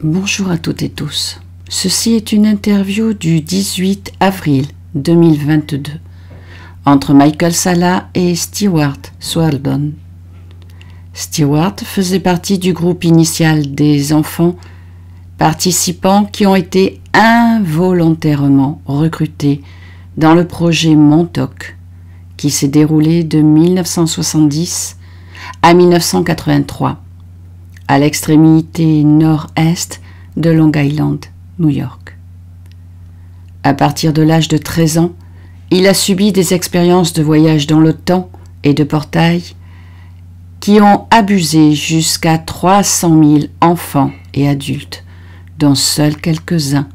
Bonjour à toutes et tous. Ceci est une interview du 18 avril 2022 entre Michael Salla et Stewart Swaldon. Stewart faisait partie du groupe initial des enfants participants qui ont été involontairement recrutés dans le projet Montauk qui s'est déroulé de 1970 à 1983 à l'extrémité nord-est de Long Island, New York. À partir de l'âge de 13 ans, il a subi des expériences de voyage dans le temps et de portail qui ont abusé jusqu'à 300 000 enfants et adultes, dont seuls quelques-uns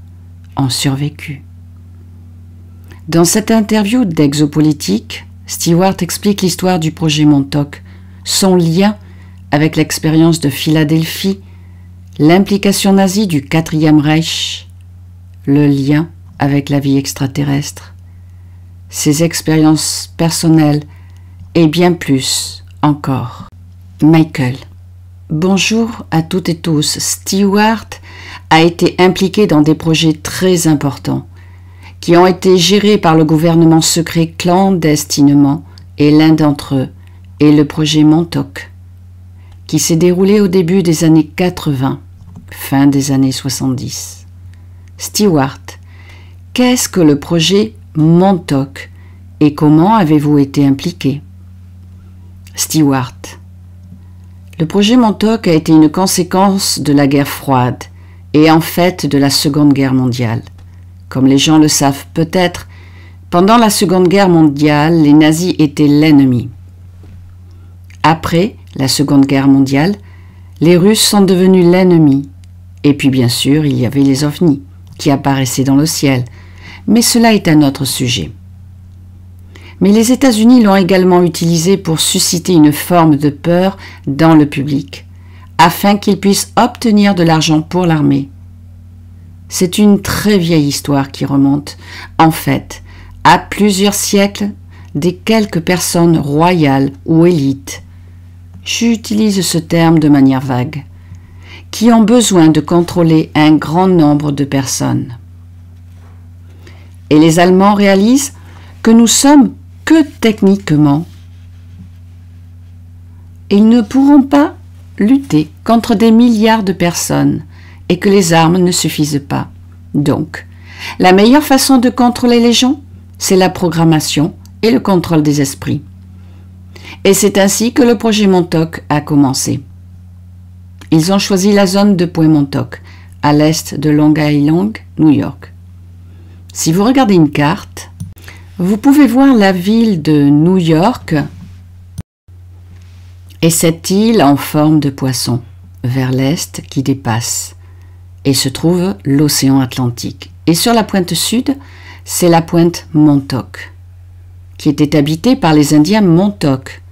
ont survécu. Dans cette interview d'Exopolitique, Stewart explique l'histoire du projet Montauk, son lien avec l'expérience de Philadelphie, l'implication nazie du Quatrième Reich, le lien avec la vie extraterrestre, ses expériences personnelles et bien plus encore. Michael. Bonjour à toutes et tous. Stewart a été impliqué dans des projets très importants qui ont été gérés par le gouvernement secret clandestinement et l'un d'entre eux est le projet Montauk qui s'est déroulé au début des années 80, fin des années 70. Stewart, qu'est-ce que le projet Montauk et comment avez-vous été impliqué? Stewart. Le projet Montauk a été une conséquence de la guerre froide et en fait de la Seconde Guerre mondiale. Comme les gens le savent peut-être, pendant la Seconde Guerre mondiale, les nazis étaient l'ennemi. Après la Seconde Guerre mondiale, les Russes sont devenus l'ennemi. Et puis bien sûr, il y avait les ovnis qui apparaissaient dans le ciel. Mais cela est un autre sujet. Mais les États-Unis l'ont également utilisé pour susciter une forme de peur dans le public, afin qu'ils puissent obtenir de l'argent pour l'armée. C'est une très vieille histoire qui remonte, en fait, à plusieurs siècles des quelques personnes royales ou élites, j'utilise ce terme de manière vague, qui ont besoin de contrôler un grand nombre de personnes. Et les Allemands réalisent que nous sommes que techniquement. Ils ne pourront pas lutter contre des milliards de personnes et que les armes ne suffisent pas. Donc, la meilleure façon de contrôler les gens, c'est la programmation et le contrôle des esprits. Et c'est ainsi que le projet Montauk a commencé. Ils ont choisi la zone de Point Montauk, à l'est de Long Island, New York. Si vous regardez une carte, vous pouvez voir la ville de New York et cette île en forme de poisson vers l'est qui dépasse et se trouve l'océan Atlantique. Et sur la pointe sud, c'est la pointe Montauk, qui était habitée par les Indiens Montauk.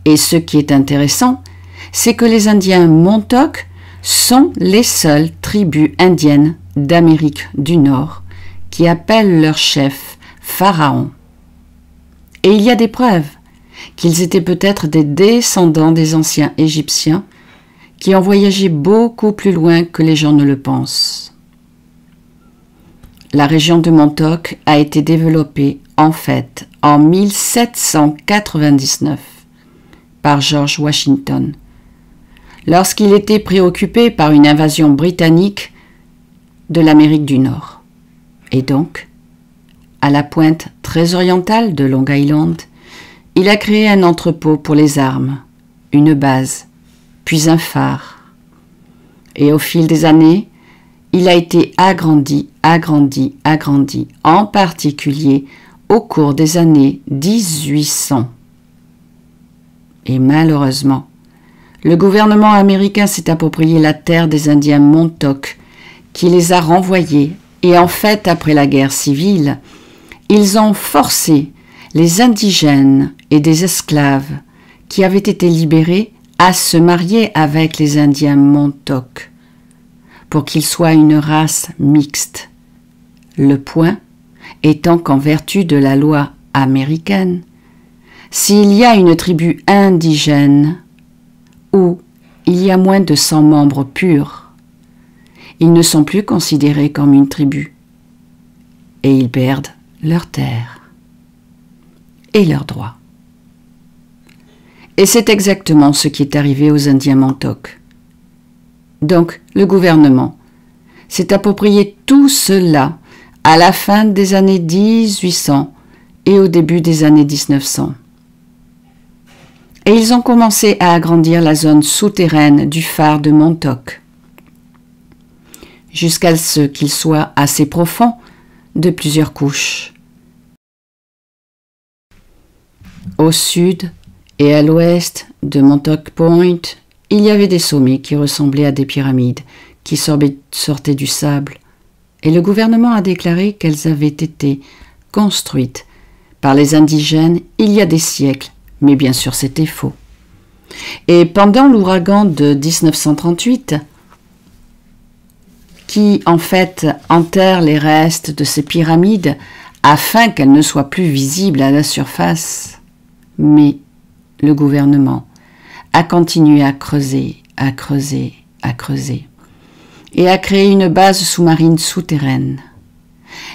Et ce qui est intéressant, c'est que les Indiens Montauk sont les seules tribus indiennes d'Amérique du Nord qui appellent leur chef Pharaon. Et il y a des preuves qu'ils étaient peut-être des descendants des anciens Égyptiens qui ont voyagé beaucoup plus loin que les gens ne le pensent. La région de Montauk a été développée en fait en 1799 par George Washington, lorsqu'il était préoccupé par une invasion britannique de l'Amérique du Nord. Et donc, à la pointe très orientale de Long Island, il a créé un entrepôt pour les armes, une base, puis un phare. Et au fil des années, il a été agrandi, en particulier au cours des années 1800. Et malheureusement, le gouvernement américain s'est approprié la terre des Indiens Montauk, qui les a renvoyés, et en fait, après la guerre civile, ils ont forcé les indigènes et des esclaves qui avaient été libérés à se marier avec les Indiens Montauk, pour qu'ils soient une race mixte. Le point étant qu'en vertu de la loi américaine, s'il y a une tribu indigène où il y a moins de 100 membres purs, Ils ne sont plus considérés comme une tribu. Et ils perdent leurs terres et leurs droits. Et c'est exactement ce qui est arrivé aux Indiens Montauk. Donc, le gouvernement s'est approprié tout cela à la fin des années 1800 et au début des années 1900. Et ils ont commencé à agrandir la zone souterraine du phare de Montauk, jusqu'à ce qu'il soit assez profond de plusieurs couches. Au sud et à l'ouest de Montauk Point, il y avait des sommets qui ressemblaient à des pyramides qui sortaient du sable, et le gouvernement a déclaré qu'elles avaient été construites par les indigènes il y a des siècles, mais bien sûr c'était faux. Et pendant l'ouragan de 1938, qui en fait enterre les restes de ces pyramides afin qu'elles ne soient plus visibles à la surface, mais le gouvernement a continué à creuser, à creuser, à creuser, et a créé une base sous-marine souterraine.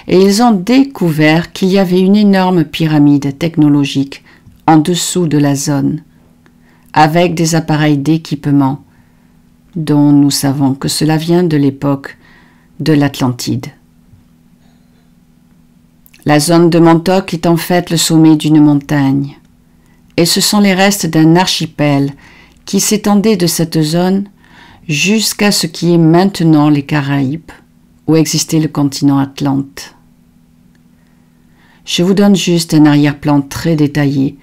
Et ils ont découvert qu'il y avait une énorme pyramide technologique en dessous de la zone, avec des appareils d'équipement, dont nous savons que cela vient de l'époque de l'Atlantide. La zone de Montauk est en fait le sommet d'une montagne, et ce sont les restes d'un archipel qui s'étendait de cette zone jusqu'à ce qui est maintenant les Caraïbes, où existait le continent Atlante. Je vous donne juste un arrière-plan très détaillé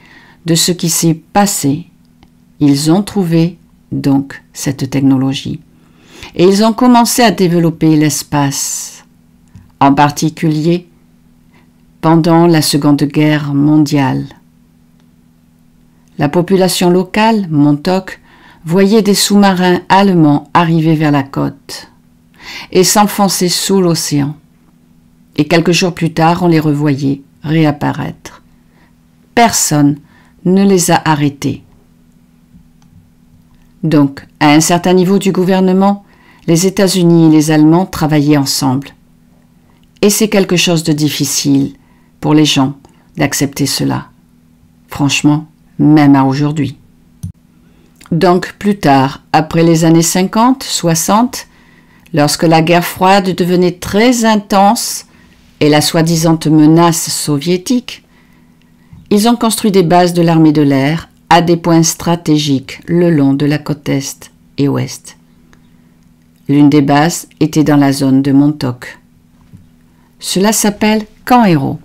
de ce qui s'est passé. Ils ont trouvé donc cette technologie et ils ont commencé à développer l'espace, en particulier pendant la Seconde Guerre mondiale. La population locale, Montauk, voyait des sous-marins allemands arriver vers la côte et s'enfoncer sous l'océan. Et quelques jours plus tard, on les revoyait réapparaître. Personne ne les a arrêtés. Donc, à un certain niveau du gouvernement, les États-Unis et les Allemands travaillaient ensemble. Et c'est quelque chose de difficile pour les gens d'accepter cela. Franchement, même à aujourd'hui. Donc, plus tard, après les années 50, 60, lorsque la guerre froide devenait très intense et la soi-disant menace soviétique, ils ont construit des bases de l'armée de l'air à des points stratégiques le long de la côte est et ouest. L'une des bases était dans la zone de Montauk. Cela s'appelle Camp Héros.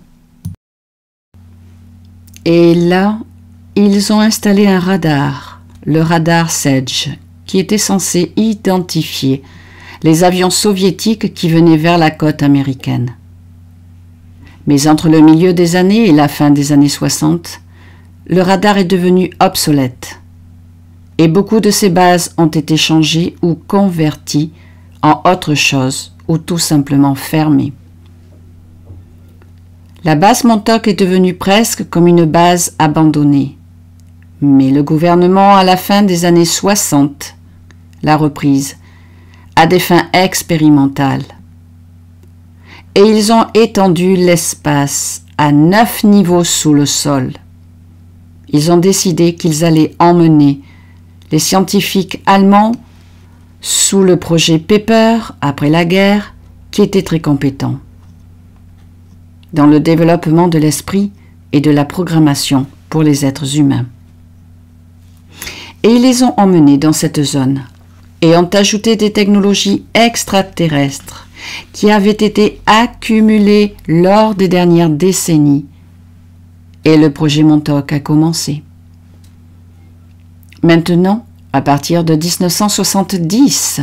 Et là, ils ont installé un radar, le radar Sedge, qui était censé identifier les avions soviétiques qui venaient vers la côte américaine. Mais entre le milieu des années et la fin des années 60, le radar est devenu obsolète et beaucoup de ces bases ont été changées ou converties en autre chose ou tout simplement fermées. La base Montauk est devenue presque comme une base abandonnée, mais le gouvernement à la fin des années 60 l'a reprise à des fins expérimentales. Et ils ont étendu l'espace à 9 niveaux sous le sol. Ils ont décidé qu'ils allaient emmener les scientifiques allemands sous le projet Pepper après la guerre, qui était très compétent dans le développement de l'esprit et de la programmation pour les êtres humains. Et ils les ont emmenés dans cette zone et ont ajouté des technologies extraterrestres qui avaient été accumulées lors des dernières décennies. Et le projet Montauk a commencé. Maintenant, à partir de 1970,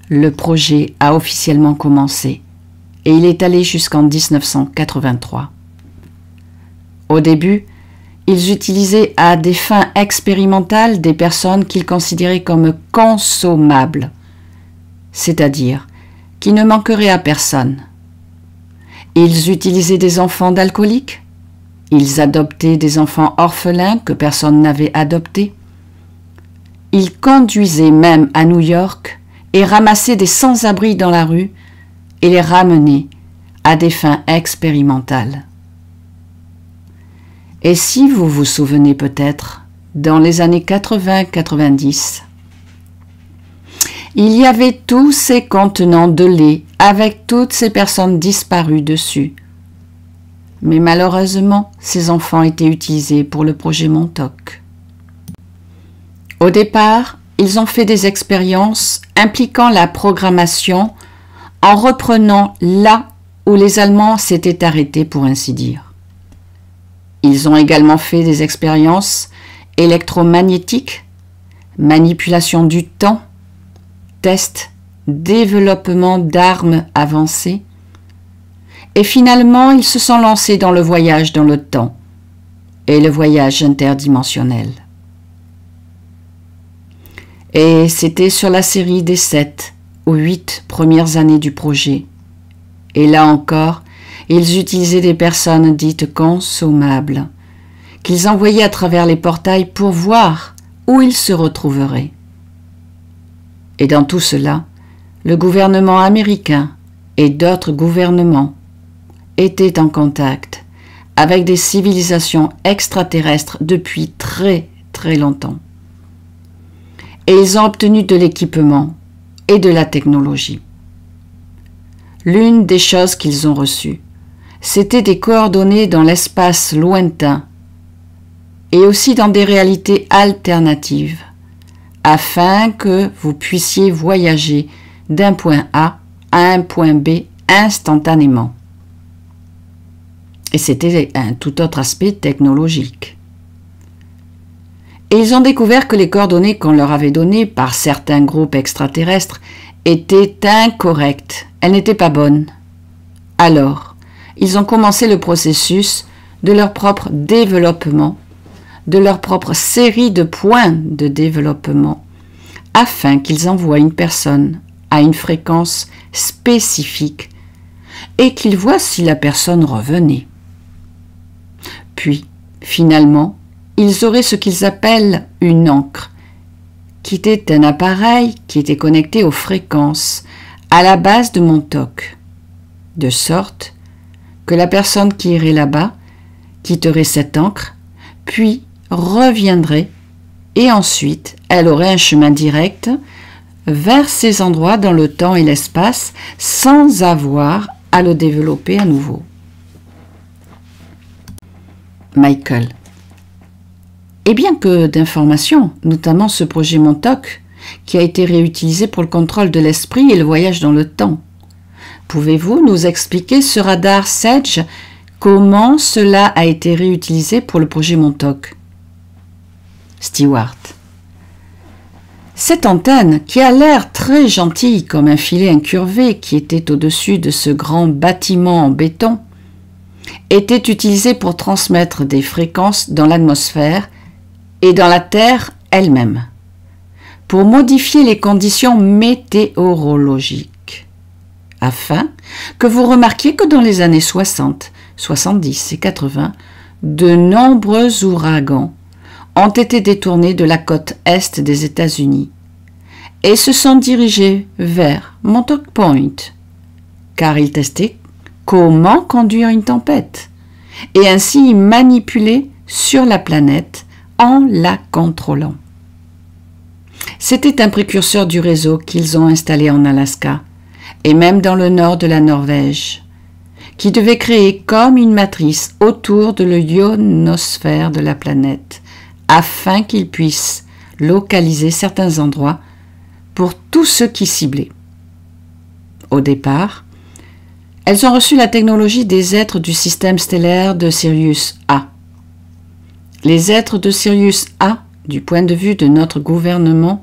le projet a officiellement commencé et il est allé jusqu'en 1983. Au début, ils utilisaient à des fins expérimentales des personnes qu'ils considéraient comme consommables, c'est-à-dire qui ne manqueraient à personne. Ils utilisaient des enfants d'alcooliques, ils adoptaient des enfants orphelins que personne n'avait adoptés. Ils conduisaient même à New York et ramasser des sans-abri dans la rue et les ramener à des fins expérimentales. Et si vous vous souvenez peut-être, dans les années 80-90, il y avait tous ces contenants de lait avec toutes ces personnes disparues dessus. Mais malheureusement, ces enfants étaient utilisés pour le projet Montauk. Au départ, ils ont fait des expériences impliquant la programmation en reprenant là où les Allemands s'étaient arrêtés, pour ainsi dire. Ils ont également fait des expériences électromagnétiques, manipulation du temps, tests, développement d'armes avancées, et finalement ils se sont lancés dans le voyage dans le temps et le voyage interdimensionnel. Et c'était sur la série des 7 ou 8 premières années du projet. Et là encore, ils utilisaient des personnes dites consommables, qu'ils envoyaient à travers les portails pour voir où ils se retrouveraient. Et dans tout cela, le gouvernement américain et d'autres gouvernements étaient en contact avec des civilisations extraterrestres depuis très très longtemps. Et ils ont obtenu de l'équipement et de la technologie. L'une des choses qu'ils ont reçues, c'était des coordonnées dans l'espace lointain et aussi dans des réalités alternatives, afin que vous puissiez voyager d'un point A à un point B instantanément. Et c'était un tout autre aspect technologique. Et ils ont découvert que les coordonnées qu'on leur avait données par certains groupes extraterrestres étaient incorrectes, elles n'étaient pas bonnes. Alors, ils ont commencé le processus de leur propre développement, de leur propre série de points de développement, afin qu'ils envoient une personne à une fréquence spécifique et qu'ils voient si la personne revenait. Puis, finalement, ils auraient ce qu'ils appellent une ancre, qui était un appareil qui était connecté aux fréquences à la base de Montauk, de sorte que la personne qui irait là-bas quitterait cette ancre, puis reviendrait, et ensuite elle aurait un chemin direct vers ces endroits dans le temps et l'espace sans avoir à le développer à nouveau. Michael. Et bien que d'informations, notamment ce projet Montauk, qui a été réutilisé pour le contrôle de l'esprit et le voyage dans le temps, pouvez-vous nous expliquer ce radar Sedge, comment cela a été réutilisé pour le projet Montauk? Stewart. Cette antenne, qui a l'air très gentille comme un filet incurvé qui était au-dessus de ce grand bâtiment en béton, était utilisée pour transmettre des fréquences dans l'atmosphère et dans la Terre elle-même, pour modifier les conditions météorologiques, afin que vous remarquiez que dans les années 60, 70 et 80, de nombreux ouragans ont été détournés de la côte est des États-Unis et se sont dirigés vers Montauk Point, car ils testaient comment conduire une tempête et ainsi y manipuler sur la planète en la contrôlant. C'était un précurseur du réseau qu'ils ont installé en Alaska et même dans le nord de la Norvège, qui devait créer comme une matrice autour de l'ionosphère de la planète afin qu'ils puissent localiser certains endroits pour tous ceux qui ciblaient. Au départ, elles ont reçu la technologie des êtres du système stellaire de Sirius A. Les êtres de Sirius A, du point de vue de notre gouvernement,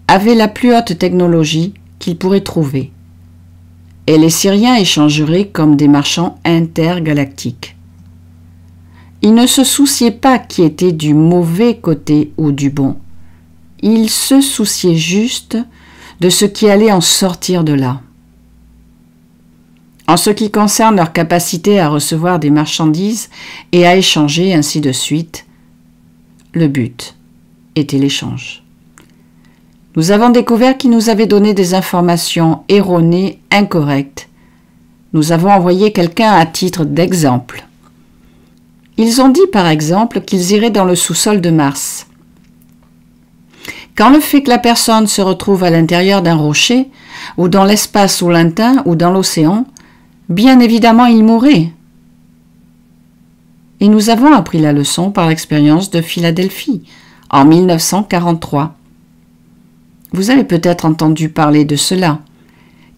avaient la plus haute technologie qu'ils pourraient trouver, et les Syriens échangeraient comme des marchands intergalactiques. Ils ne se souciaient pas qui était du mauvais côté ou du bon. Ils se souciaient juste de ce qui allait en sortir de là. En ce qui concerne leur capacité à recevoir des marchandises et à échanger, ainsi de suite, le but était l'échange. Nous avons découvert qu'ils nous avaient donné des informations erronées, incorrectes. Nous avons envoyé quelqu'un à titre d'exemple. Ils ont dit par exemple qu'ils iraient dans le sous-sol de Mars. Quand le fait que la personne se retrouve à l'intérieur d'un rocher, ou dans l'espace lointain, ou dans l'océan, bien évidemment il mourrait. Et nous avons appris la leçon par l'expérience de Philadelphie, en 1943. Vous avez peut-être entendu parler de cela,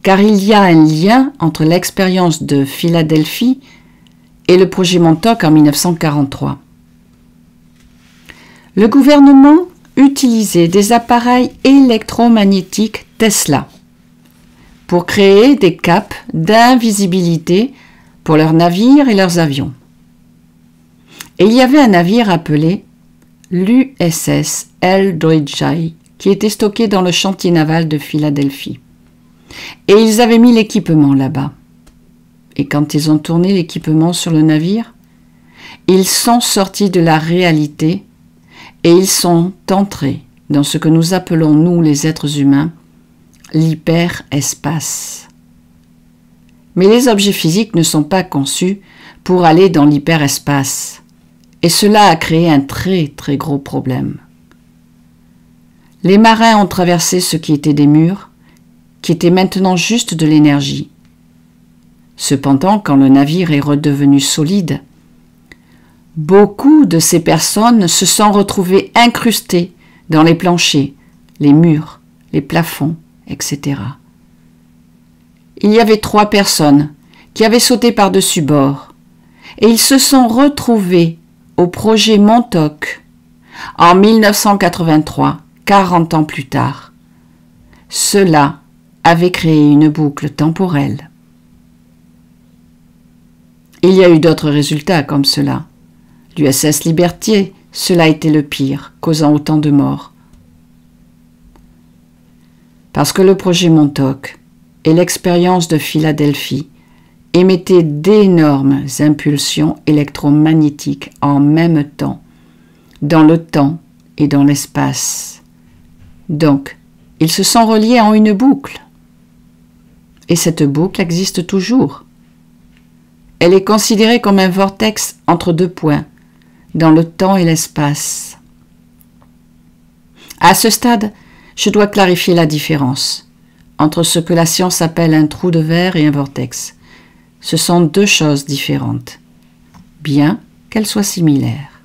car il y a un lien entre l'expérience de Philadelphie et le projet Montauk en 1943. Le gouvernement utilisait des appareils électromagnétiques Tesla pour créer des capes d'invisibilité pour leurs navires et leurs avions. Et il y avait un navire appelé l'USS Eldridge qui était stocké dans le chantier naval de Philadelphie. Et ils avaient mis l'équipement là-bas. Et quand ils ont tourné l'équipement sur le navire, ils sont sortis de la réalité et ils sont entrés dans ce que nous appelons, nous les êtres humains, l'hyperespace. Mais les objets physiques ne sont pas conçus pour aller dans l'hyperespace. Et cela a créé un très très gros problème. Les marins ont traversé ce qui était des murs, qui étaient maintenant juste de l'énergie. Cependant, quand le navire est redevenu solide, beaucoup de ces personnes se sont retrouvées incrustées dans les planchers, les murs, les plafonds, etc. Il y avait 3 personnes qui avaient sauté par-dessus bord et ils se sont retrouvés au projet Montauk en 1983, 40 ans plus tard. Cela avait créé une boucle temporelle. Il y a eu d'autres résultats comme cela. L'USS Liberty, cela a été le pire, causant autant de morts. Parce que le projet Montauk et l'expérience de Philadelphie émettaient d'énormes impulsions électromagnétiques en même temps, dans le temps et dans l'espace. Donc, ils se sont reliés en une boucle. Et cette boucle existe toujours. Elle est considérée comme un vortex entre 2 points, dans le temps et l'espace. À ce stade, je dois clarifier la différence entre ce que la science appelle un trou de verre et un vortex. Ce sont 2 choses différentes, bien qu'elles soient similaires.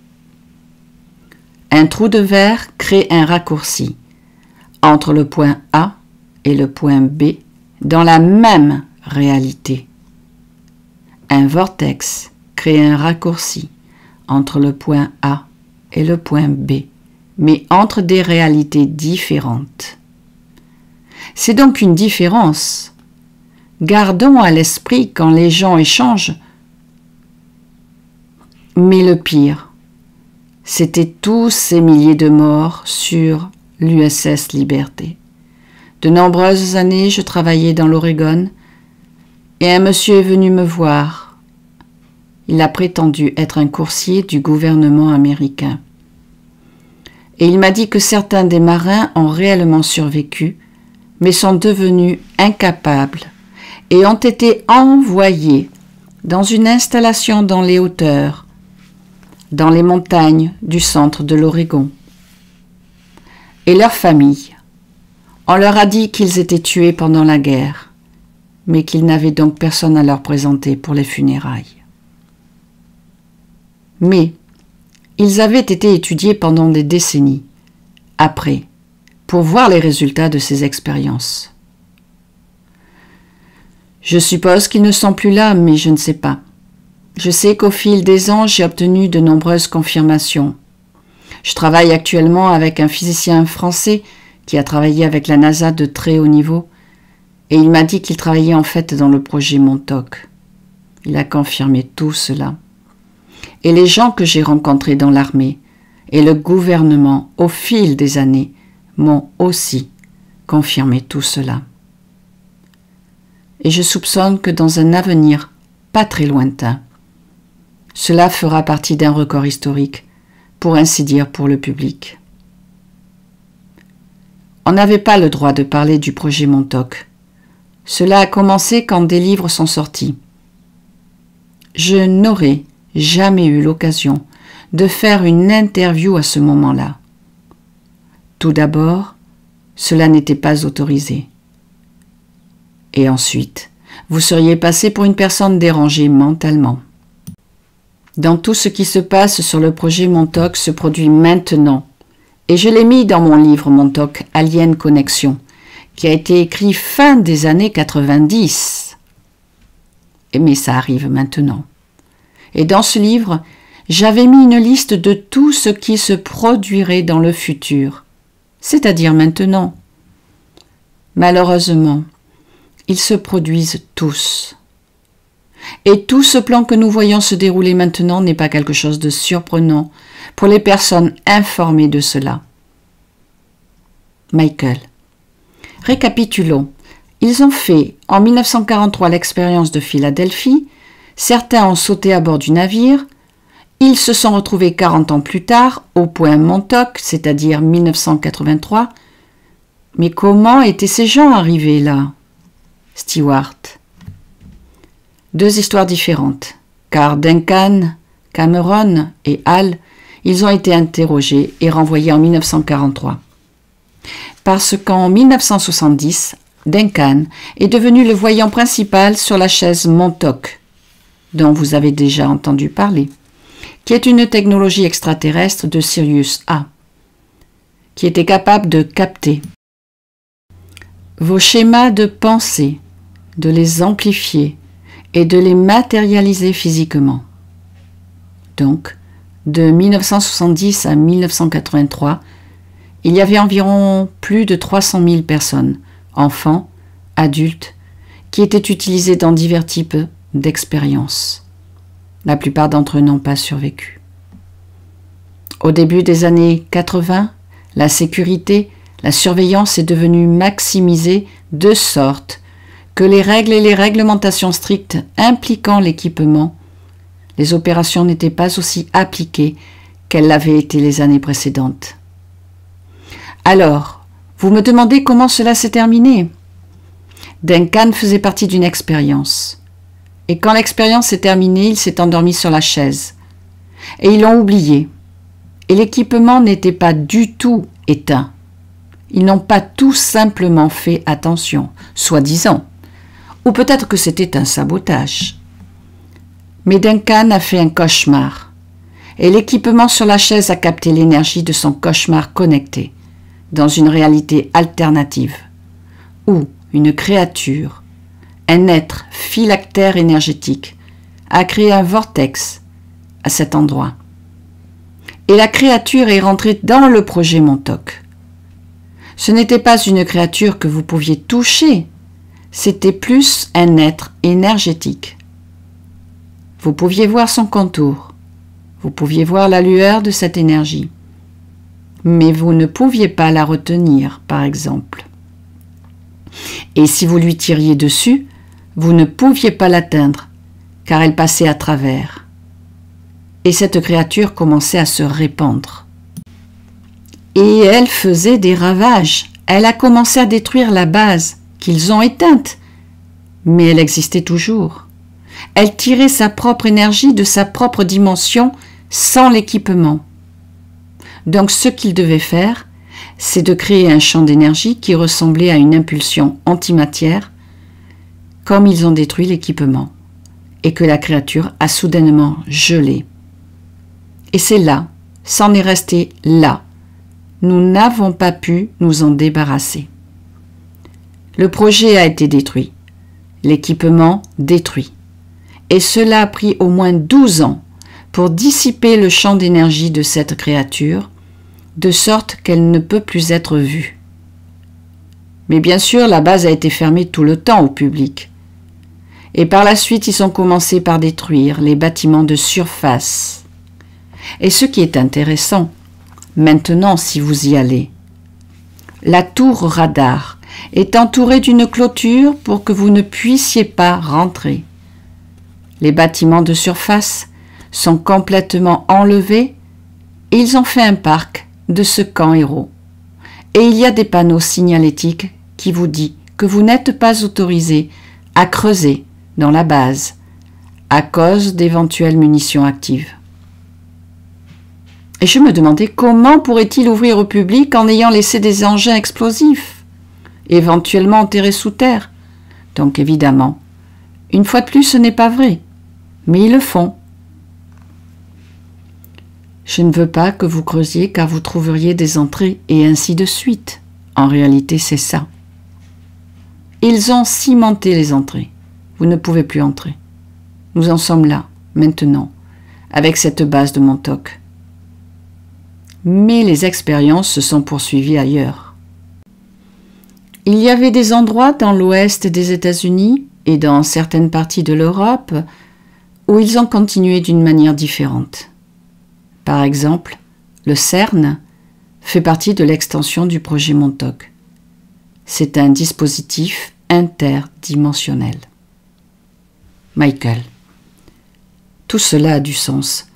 Un trou de verre crée un raccourci entre le point A et le point B dans la même réalité. Un vortex crée un raccourci entre le point A et le point B, mais entre des réalités différentes. C'est donc une différence. Gardons à l'esprit quand les gens échangent. Mais le pire, c'était tous ces milliers de morts sur l'USS Liberty. De nombreuses années, je travaillais dans l'Oregon et un monsieur est venu me voir. Il a prétendu être un coursier du gouvernement américain. Et il m'a dit que certains des marins ont réellement survécu, mais sont devenus incapables et ont été envoyés dans une installation dans les hauteurs, dans les montagnes du centre de l'Oregon. Et leurs familles, on leur a dit qu'ils étaient tués pendant la guerre, mais qu'ils n'avaient donc personne à leur présenter pour les funérailles. Mais ils avaient été étudiés pendant des décennies, après, pour voir les résultats de ces expériences. Je suppose qu'ils ne sont plus là, mais je ne sais pas. Je sais qu'au fil des ans, j'ai obtenu de nombreuses confirmations. Je travaille actuellement avec un physicien français qui a travaillé avec la NASA de très haut niveau, et il m'a dit qu'il travaillait en fait dans le projet Montauk. Il a confirmé tout cela. Et les gens que j'ai rencontrés dans l'armée et le gouvernement au fil des années m'ont aussi confirmé tout cela. Et je soupçonne que dans un avenir pas très lointain, cela fera partie d'un record historique, pour ainsi dire pour le public. On n'avait pas le droit de parler du projet Montauk. Cela a commencé quand des livres sont sortis. Je n'aurais jamais eu l'occasion de faire une interview à ce moment-là. Tout d'abord, cela n'était pas autorisé. Et ensuite, vous seriez passé pour une personne dérangée mentalement. Dans tout ce qui se passe sur le projet Montauk se produit maintenant, et je l'ai mis dans mon livre Montauk Alien Connection, qui a été écrit fin des années 90. Mais ça arrive maintenant. Et dans ce livre, j'avais mis une liste de tout ce qui se produirait dans le futur, c'est-à-dire maintenant. Malheureusement, ils se produisent tous. Et tout ce plan que nous voyons se dérouler maintenant n'est pas quelque chose de surprenant pour les personnes informées de cela. Michael. Récapitulons. Ils ont fait en 1943 l'expérience de Philadelphie, certains ont sauté à bord du navire, ils se sont retrouvés 40 ans plus tard au point Montauk, c'est-à-dire 1983. Mais comment étaient ces gens arrivés là? Stewart. Deux histoires différentes, car Duncan, Cameron et Hall, ils ont été interrogés et renvoyés en 1943. Parce qu'en 1970, Duncan est devenu le voyant principal sur la chaise Montauk, dont vous avez déjà entendu parler, qui est une technologie extraterrestre de Sirius A, qui était capable de capter vos schémas de pensée, de les amplifier et de les matérialiser physiquement. Donc, de 1970 à 1983, il y avait environ plus de 300 000 personnes, enfants, adultes, qui étaient utilisés dans divers types d'expériences. La plupart d'entre eux n'ont pas survécu. Au début des années 80, la sécurité, la surveillance est devenue maximisée de sorte que les règles et les réglementations strictes impliquant l'équipement, les opérations n'étaient pas aussi appliquées qu'elles l'avaient été les années précédentes. Alors, vous me demandez comment cela s'est terminé? Duncan faisait partie d'une expérience. Et quand l'expérience est terminée, il s'est endormi sur la chaise. Et ils l'ont oublié. Et l'équipement n'était pas du tout éteint. Ils n'ont pas tout simplement fait attention, soi-disant. Ou peut-être que c'était un sabotage. Mais Duncan a fait un cauchemar. Et l'équipement sur la chaise a capté l'énergie de son cauchemar connecté dans une réalité alternative, où une créature, un être phylactère énergétique, a créé un vortex à cet endroit. Et la créature est rentrée dans le projet Montauk. Ce n'était pas une créature que vous pouviez toucher, c'était plus un être énergétique. Vous pouviez voir son contour, vous pouviez voir la lueur de cette énergie, mais vous ne pouviez pas la retenir, par exemple. Et si vous lui tiriez dessus, vous ne pouviez pas l'atteindre, car elle passait à travers. Et cette créature commençait à se répandre. Et elle faisait des ravages. Elle a commencé à détruire la base, qu'ils ont éteinte. Mais elle existait toujours. Elle tirait sa propre énergie de sa propre dimension sans l'équipement. Donc ce qu'ils devaient faire, c'est de créer un champ d'énergie qui ressemblait à une impulsion antimatière, comme ils ont détruit l'équipement, et que la créature a soudainement gelé. Et c'est là, c'en est resté là. Nous n'avons pas pu nous en débarrasser. Le projet a été détruit, l'équipement détruit, et cela a pris au moins 12 ans pour dissiper le champ d'énergie de cette créature, de sorte qu'elle ne peut plus être vue. Mais bien sûr, la base a été fermée tout le temps au public. Et par la suite, ils ont commencé par détruire les bâtiments de surface. Et ce qui est intéressant, maintenant si vous y allez, la tour radar est entourée d'une clôture pour que vous ne puissiez pas rentrer. Les bâtiments de surface sont complètement enlevés et ils ont fait un parc de ce camp héros. Et il y a des panneaux signalétiques qui vous disent que vous n'êtes pas autorisé à creuser dans la base à cause d'éventuelles munitions actives. Et je me demandais comment pourrait-il ouvrir au public en ayant laissé des engins explosifs, éventuellement enterrés sous terre. Donc évidemment, une fois de plus, ce n'est pas vrai, mais ils le font. Je ne veux pas que vous creusiez car vous trouveriez des entrées et ainsi de suite. En réalité, c'est ça. Ils ont cimenté les entrées. Vous ne pouvez plus entrer. Nous en sommes là, maintenant, avec cette base de Montauk. Mais les expériences se sont poursuivies ailleurs. Il y avait des endroits dans l'ouest des États-Unis et dans certaines parties de l'Europe où ils ont continué d'une manière différente. Par exemple, le CERN fait partie de l'extension du projet Montauk. C'est un dispositif interdimensionnel. Michael. Tout cela a du sens.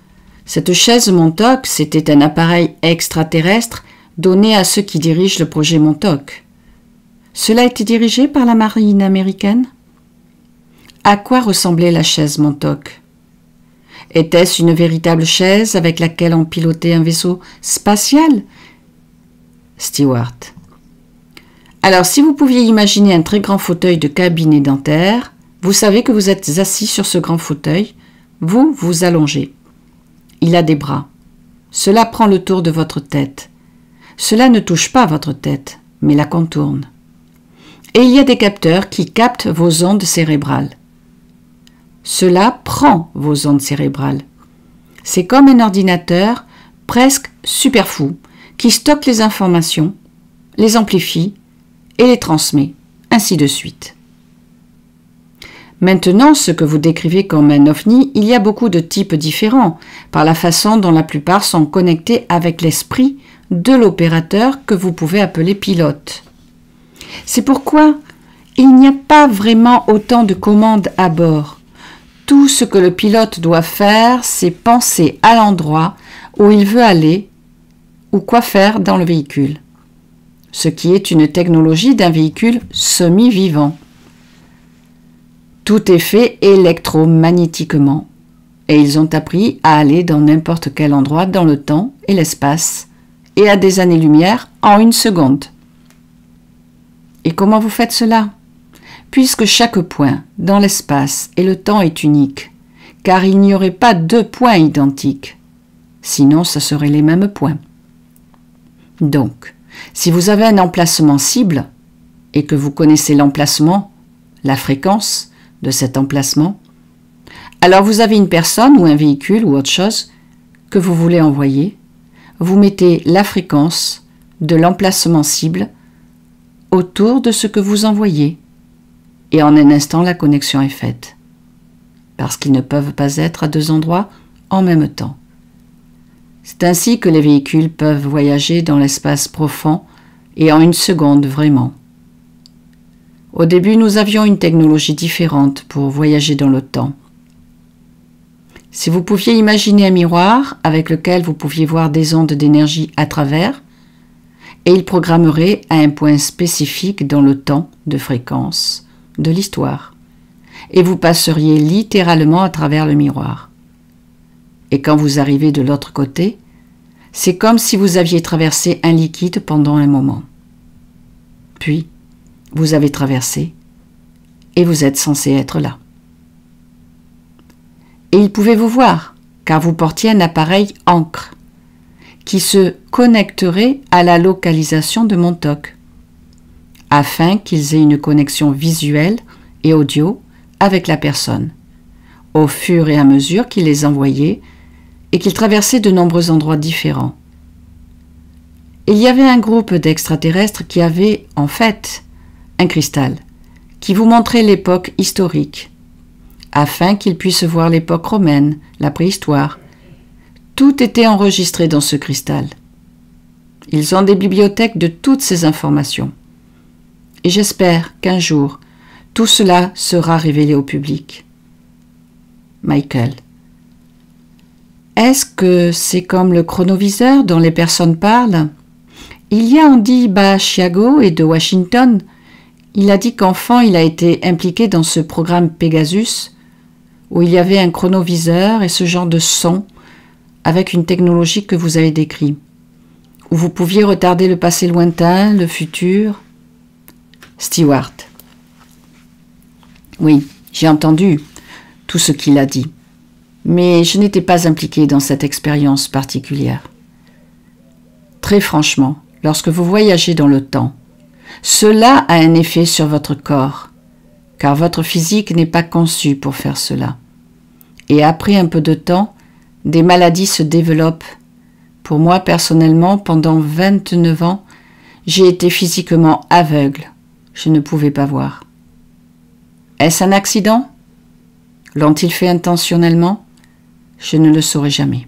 Cette chaise Montauk, c'était un appareil extraterrestre donné à ceux qui dirigent le projet Montauk. Cela était dirigé par la marine américaine? À quoi ressemblait la chaise Montauk? Était-ce une véritable chaise avec laquelle on pilotait un vaisseau spatial? Stewart. Alors, si vous pouviez imaginer un très grand fauteuil de cabinet dentaire, vous savez que vous êtes assis sur ce grand fauteuil, vous vous allongez. Il a des bras. Cela prend le tour de votre tête. Cela ne touche pas votre tête, mais la contourne. Et il y a des capteurs qui captent vos ondes cérébrales. Cela prend vos ondes cérébrales. C'est comme un ordinateur presque super fou qui stocke les informations, les amplifie et les transmet, ainsi de suite. Maintenant, ce que vous décrivez comme un ovni, il y a beaucoup de types différents, par la façon dont la plupart sont connectés avec l'esprit de l'opérateur que vous pouvez appeler pilote. C'est pourquoi il n'y a pas vraiment autant de commandes à bord. Tout ce que le pilote doit faire, c'est penser à l'endroit où il veut aller ou quoi faire dans le véhicule, ce qui est une technologie d'un véhicule semi-vivant. Tout est fait électromagnétiquement et ils ont appris à aller dans n'importe quel endroit dans le temps et l'espace et à des années-lumière en 1 seconde. Et comment vous faites cela? Puisque chaque point dans l'espace et le temps est unique, car il n'y aurait pas 2 points identiques, sinon ce seraient les mêmes points. Donc, si vous avez un emplacement cible et que vous connaissez l'emplacement, la fréquence de cet emplacement, alors vous avez une personne ou un véhicule ou autre chose que vous voulez envoyer, vous mettez la fréquence de l'emplacement cible autour de ce que vous envoyez et en un instant la connexion est faite parce qu'ils ne peuvent pas être à 2 endroits en même temps. C'est ainsi que les véhicules peuvent voyager dans l'espace profond et en 1 seconde vraiment. Au début, nous avions une technologie différente pour voyager dans le temps. Si vous pouviez imaginer un miroir avec lequel vous pouviez voir des ondes d'énergie à travers, et il programmerait à un point spécifique dans le temps de fréquence de l'histoire, et vous passeriez littéralement à travers le miroir. Et quand vous arrivez de l'autre côté, c'est comme si vous aviez traversé un liquide pendant un moment. Puis, vous avez traversé et vous êtes censé être là. Et il pouvait vous voir, car vous portiez un appareil encre qui se connecterait à la localisation de Montauk, afin qu'ils aient une connexion visuelle et audio avec la personne, au fur et à mesure qu'il les envoyait et qu'il traversait de nombreux endroits différents. Il y avait un groupe d'extraterrestres qui avait, en fait, un cristal qui vous montrait l'époque historique, afin qu'ils puissent voir l'époque romaine, la préhistoire. Tout était enregistré dans ce cristal. Ils ont des bibliothèques de toutes ces informations. Et j'espère qu'un jour, tout cela sera révélé au public. Michael. Est-ce que c'est comme le chronoviseur dont les personnes parlent? Il y a Andy Basiago et de Washington. Il a dit qu'enfant, il a été impliqué dans ce programme Pegasus, où il y avait un chronoviseur et ce genre de son avec une technologie que vous avez décrit, où vous pouviez retarder le passé lointain, le futur. Stewart. Oui, j'ai entendu tout ce qu'il a dit, mais je n'étais pas impliqué dans cette expérience particulière. Très franchement, lorsque vous voyagez dans le temps, cela a un effet sur votre corps, car votre physique n'est pas conçu pour faire cela. Et après un peu de temps, des maladies se développent. Pour moi, personnellement, pendant 29 ans, j'ai été physiquement aveugle. Je ne pouvais pas voir. Est-ce un accident? L'ont-ils fait intentionnellement? Je ne le saurai jamais.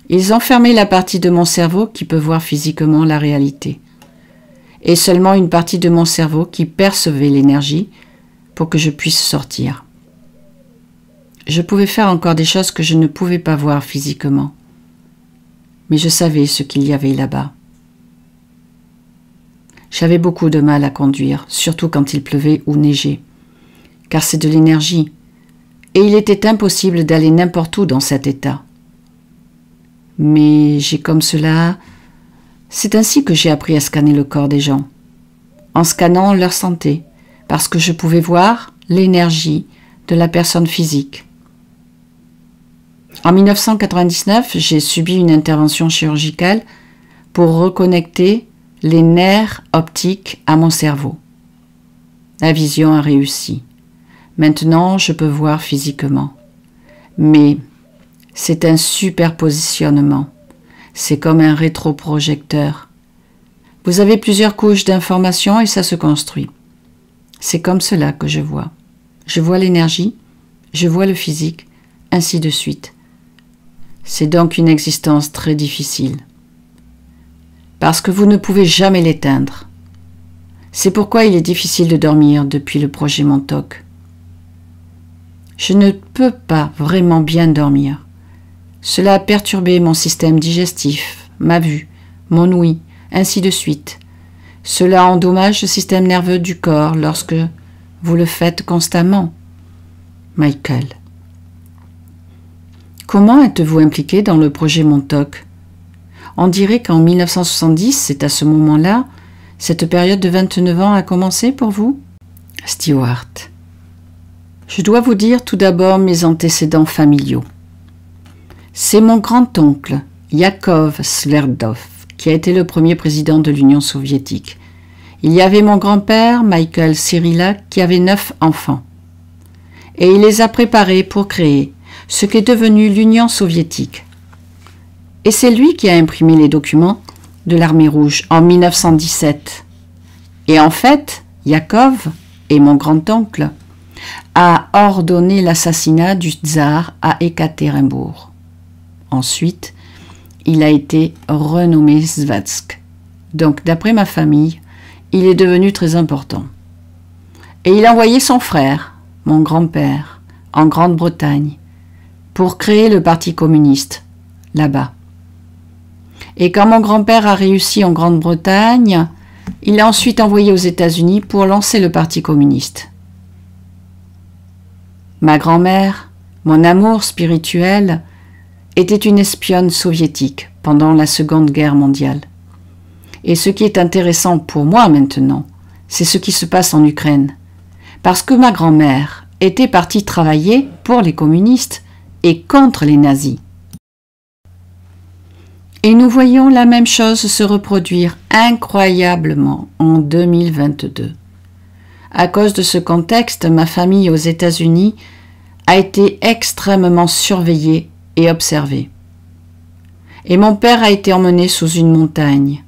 Ils ont fermé la partie de mon cerveau qui peut voir physiquement la réalité, et seulement une partie de mon cerveau qui percevait l'énergie pour que je puisse sortir. Je pouvais faire encore des choses que je ne pouvais pas voir physiquement, mais je savais ce qu'il y avait là-bas. J'avais beaucoup de mal à conduire, surtout quand il pleuvait ou neigeait, car c'est de l'énergie, et il était impossible d'aller n'importe où dans cet état. Mais j'ai comme cela... C'est ainsi que j'ai appris à scanner le corps des gens, en scannant leur santé, parce que je pouvais voir l'énergie de la personne physique. En 1999, j'ai subi une intervention chirurgicale pour reconnecter les nerfs optiques à mon cerveau. La vision a réussi. Maintenant, je peux voir physiquement. Mais c'est un superpositionnement. C'est comme un rétroprojecteur. Vous avez plusieurs couches d'informations et ça se construit. C'est comme cela que je vois. Je vois l'énergie, je vois le physique, ainsi de suite. C'est donc une existence très difficile. Parce que vous ne pouvez jamais l'éteindre. C'est pourquoi il est difficile de dormir depuis le projet Montauk. Je ne peux pas vraiment bien dormir. Cela a perturbé mon système digestif, ma vue, mon ouïe, ainsi de suite. Cela endommage le système nerveux du corps lorsque vous le faites constamment. Michael. Comment êtes-vous impliqué dans le projet Montauk? On dirait qu'en 1970, c'est à ce moment-là, cette période de 29 ans a commencé pour vous? Stewart. Je dois vous dire tout d'abord mes antécédents familiaux. C'est mon grand-oncle, Yakov Sverdlov, qui a été le premier président de l'Union soviétique. Il y avait mon grand-père, Michael Cyrillak, qui avait 9 enfants. Et il les a préparés pour créer ce qu'est devenu l'Union soviétique. Et c'est lui qui a imprimé les documents de l'Armée rouge en 1917. Et en fait, Yakov et mon grand-oncle a ordonné l'assassinat du tsar à Ekaterinbourg. Ensuite, il a été renommé Svatsk. Donc, d'après ma famille, il est devenu très important. Et il a envoyé son frère, mon grand-père, en Grande-Bretagne, pour créer le Parti communiste, là-bas. Et quand mon grand-père a réussi en Grande-Bretagne, il l'a ensuite envoyé aux États-Unis pour lancer le Parti communiste. Ma grand-mère, mon amour spirituel, était une espionne soviétique pendant la Seconde Guerre mondiale. Et ce qui est intéressant pour moi maintenant, c'est ce qui se passe en Ukraine. Parce que ma grand-mère était partie travailler pour les communistes et contre les nazis. Et nous voyons la même chose se reproduire incroyablement en 2022. À cause de ce contexte, ma famille aux États-Unis a été extrêmement surveillée et observée. Et mon père a été emmené sous une montagne,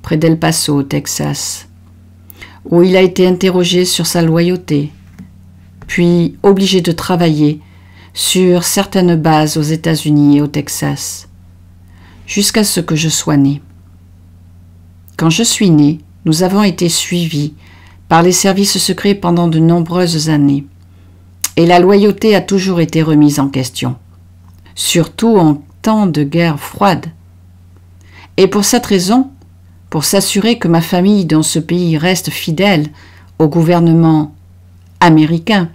près d'El Paso, au Texas, où il a été interrogé sur sa loyauté, puis obligé de travailler sur certaines bases aux États-Unis et au Texas, jusqu'à ce que je sois né. Quand je suis né, nous avons été suivis par les services secrets pendant de nombreuses années, et la loyauté a toujours été remise en question, surtout en temps de guerre froide. Et pour cette raison, pour s'assurer que ma famille dans ce pays reste fidèle au gouvernement américain,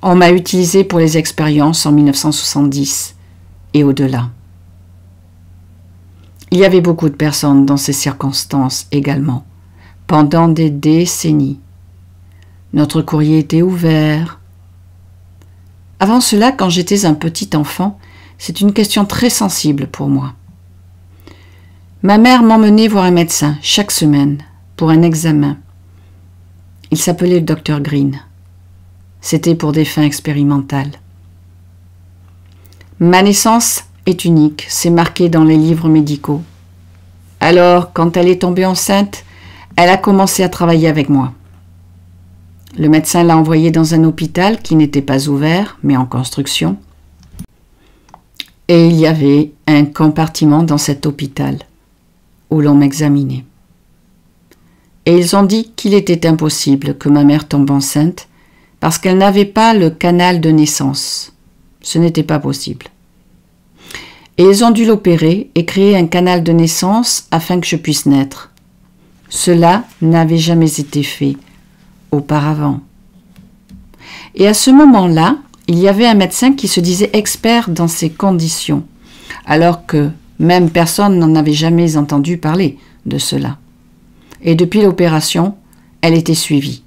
on m'a utilisé pour les expériences en 1970 et au-delà. Il y avait beaucoup de personnes dans ces circonstances également, pendant des décennies. Notre courrier était ouvert. Avant cela, quand j'étais un petit enfant, c'est une question très sensible pour moi. Ma mère m'emmenait voir un médecin chaque semaine pour un examen. Il s'appelait le Dr Green. C'était pour des fins expérimentales. Ma naissance est unique, c'est marqué dans les livres médicaux. Alors, quand elle est tombée enceinte, elle a commencé à travailler avec moi. Le médecin l'a envoyée dans un hôpital qui n'était pas ouvert, mais en construction. Et il y avait un compartiment dans cet hôpital où l'on m'examinait. Et ils ont dit qu'il était impossible que ma mère tombe enceinte parce qu'elle n'avait pas le canal de naissance. Ce n'était pas possible. Et ils ont dû l'opérer et créer un canal de naissance afin que je puisse naître. Cela n'avait jamais été fait auparavant. Et à ce moment-là, il y avait un médecin qui se disait expert dans ces conditions, alors que même personne n'en avait jamais entendu parler de cela. Et depuis l'opération, elle était suivie.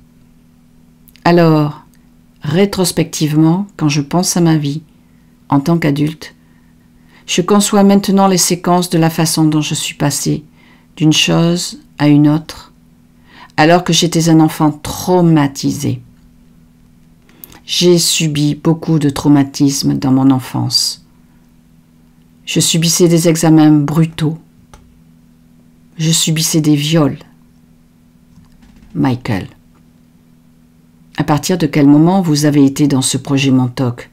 Alors, rétrospectivement, quand je pense à ma vie, en tant qu'adulte, je conçois maintenant les séquences de la façon dont je suis passée d'une chose à une autre, alors que j'étais un enfant traumatisé. J'ai subi beaucoup de traumatismes dans mon enfance. Je subissais des examens brutaux. Je subissais des viols. Michael, à partir de quel moment vous avez été dans ce projet Montauk?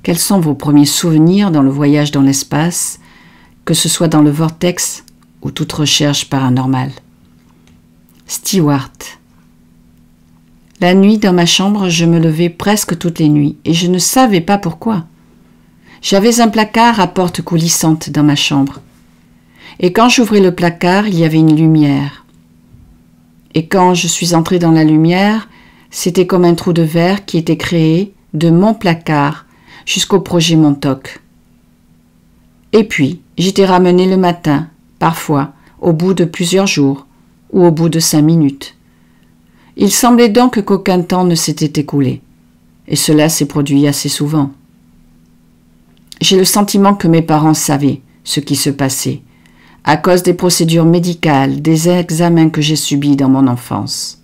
Quels sont vos premiers souvenirs dans le voyage dans l'espace, que ce soit dans le vortex ou toute recherche paranormale? Stewart. La nuit, dans ma chambre, je me levais presque toutes les nuits et je ne savais pas pourquoi. J'avais un placard à porte coulissante dans ma chambre. Et quand j'ouvrais le placard, il y avait une lumière. Et quand je suis entrée dans la lumière, c'était comme un trou de verre qui était créé de mon placard jusqu'au projet Montauk. Et puis, j'étais ramenée le matin, parfois, au bout de plusieurs jours, ou au bout de 5 minutes. Il semblait donc qu'aucun temps ne s'était écoulé, et cela s'est produit assez souvent. J'ai le sentiment que mes parents savaient ce qui se passait, à cause des procédures médicales, des examens que j'ai subis dans mon enfance.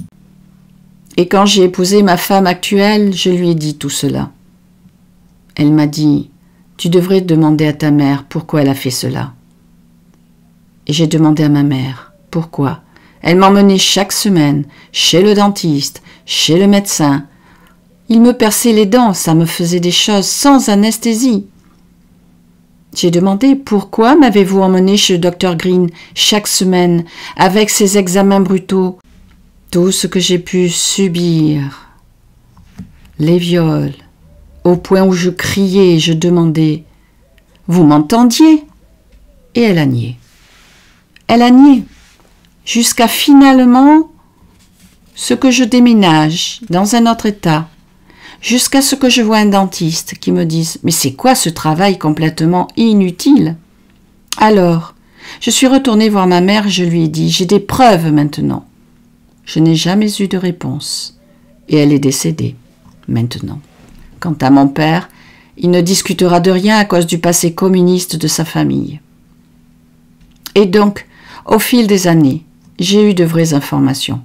Et quand j'ai épousé ma femme actuelle, je lui ai dit tout cela. Elle m'a dit « Tu devrais demander à ta mère pourquoi elle a fait cela. » Et j'ai demandé à ma mère « Pourquoi ?» Elle m'emmenait chaque semaine chez le dentiste, chez le médecin. Il me perçait les dents, ça me faisait des choses sans anesthésie. J'ai demandé « Pourquoi m'avez-vous emmené chez le Dr Green chaque semaine avec ces examens brutaux ?» Tout ce que j'ai pu subir, les viols, au point où je criais et je demandais « Vous m'entendiez ?» Et elle a nié. Elle a nié, jusqu'à finalement ce que je déménage dans un autre état, jusqu'à ce que je vois un dentiste qui me dise « Mais c'est quoi ce travail complètement inutile ?» Alors, je suis retournée voir ma mère et je lui ai dit « J'ai des preuves maintenant. » Je n'ai jamais eu de réponse et elle est décédée maintenant. Quant à mon père, il ne discutera de rien à cause du passé communiste de sa famille. Et donc, au fil des années, j'ai eu de vraies informations.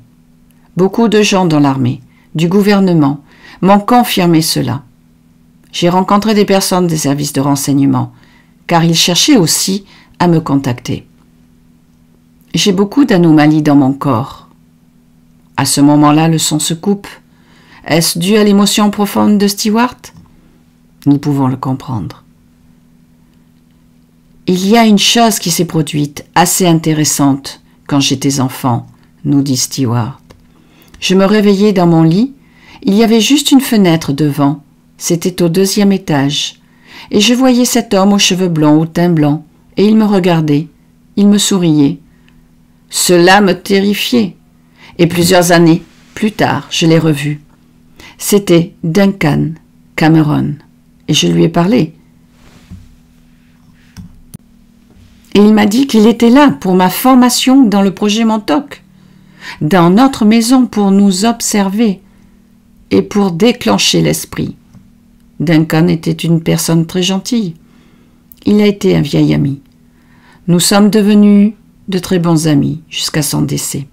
Beaucoup de gens dans l'armée, du gouvernement, m'ont confirmé cela. J'ai rencontré des personnes des services de renseignement, car ils cherchaient aussi à me contacter. J'ai beaucoup d'anomalies dans mon corps. À ce moment-là, le son se coupe. Est-ce dû à l'émotion profonde de Stewart? Nous pouvons le comprendre. Il y a une chose qui s'est produite assez intéressante quand j'étais enfant, nous dit Stewart. Je me réveillais dans mon lit, il y avait juste une fenêtre devant, c'était au 2e étage, et je voyais cet homme aux cheveux blonds, au teint blanc, et il me regardait, il me souriait. Cela me terrifiait. Et plusieurs années plus tard, je l'ai revu. C'était Duncan Cameron. Et je lui ai parlé. Et il m'a dit qu'il était là pour ma formation dans le projet Montauk, dans notre maison pour nous observer et pour déclencher l'esprit. Duncan était une personne très gentille. Il a été un vieil ami. Nous sommes devenus de très bons amis jusqu'à son décès.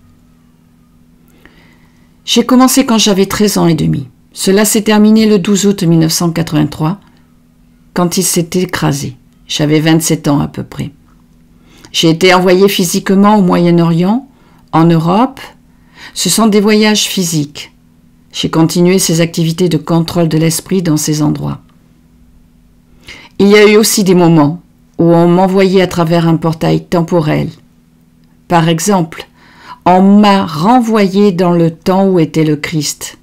J'ai commencé quand j'avais 13 ans et demi. Cela s'est terminé le 12 août 1983, quand il s'est écrasé. J'avais 27 ans à peu près. J'ai été envoyé physiquement au Moyen-Orient, en Europe. Ce sont des voyages physiques. J'ai continué ces activités de contrôle de l'esprit dans ces endroits. Il y a eu aussi des moments où on m'envoyait à travers un portail temporel. Par exemple, on m'a renvoyé dans le temps où était le Christ.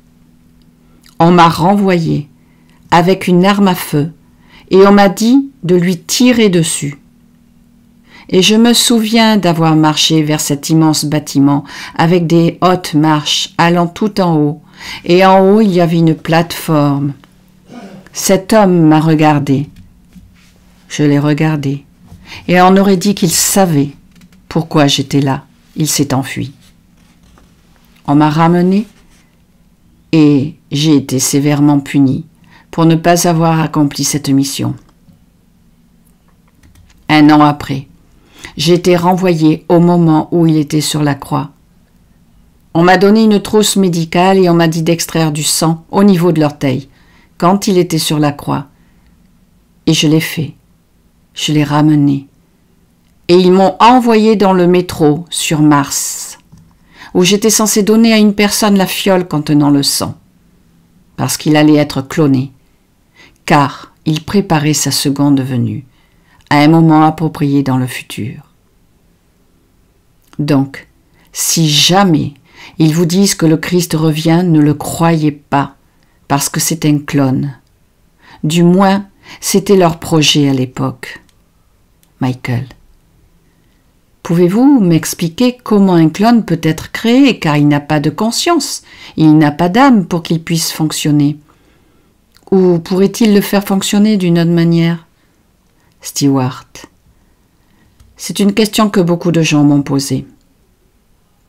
On m'a renvoyé avec une arme à feu et on m'a dit de lui tirer dessus. Et je me souviens d'avoir marché vers cet immense bâtiment avec des hautes marches allant tout en haut. Et en haut, il y avait une plateforme. Cet homme m'a regardé. Je l'ai regardé. Et on aurait dit qu'il savait pourquoi j'étais là. Il s'est enfui. On m'a ramené et j'ai été sévèrement puni pour ne pas avoir accompli cette mission. Un an après, j'ai été renvoyé au moment où il était sur la croix. On m'a donné une trousse médicale et on m'a dit d'extraire du sang au niveau de l'orteil, quand il était sur la croix. Et je l'ai fait. Je l'ai ramené. Et ils m'ont envoyé dans le métro sur Mars, où j'étais censé donner à une personne la fiole contenant le sang, parce qu'il allait être cloné, car il préparait sa seconde venue, à un moment approprié dans le futur. Donc, si jamais ils vous disent que le Christ revient, ne le croyez pas, parce que c'est un clone. Du moins, c'était leur projet à l'époque. Michael. Pouvez-vous m'expliquer comment un clone peut être créé, car il n'a pas de conscience, il n'a pas d'âme pour qu'il puisse fonctionner? Ou pourrait-il le faire fonctionner d'une autre manière? Stewart. C'est une question que beaucoup de gens m'ont posée.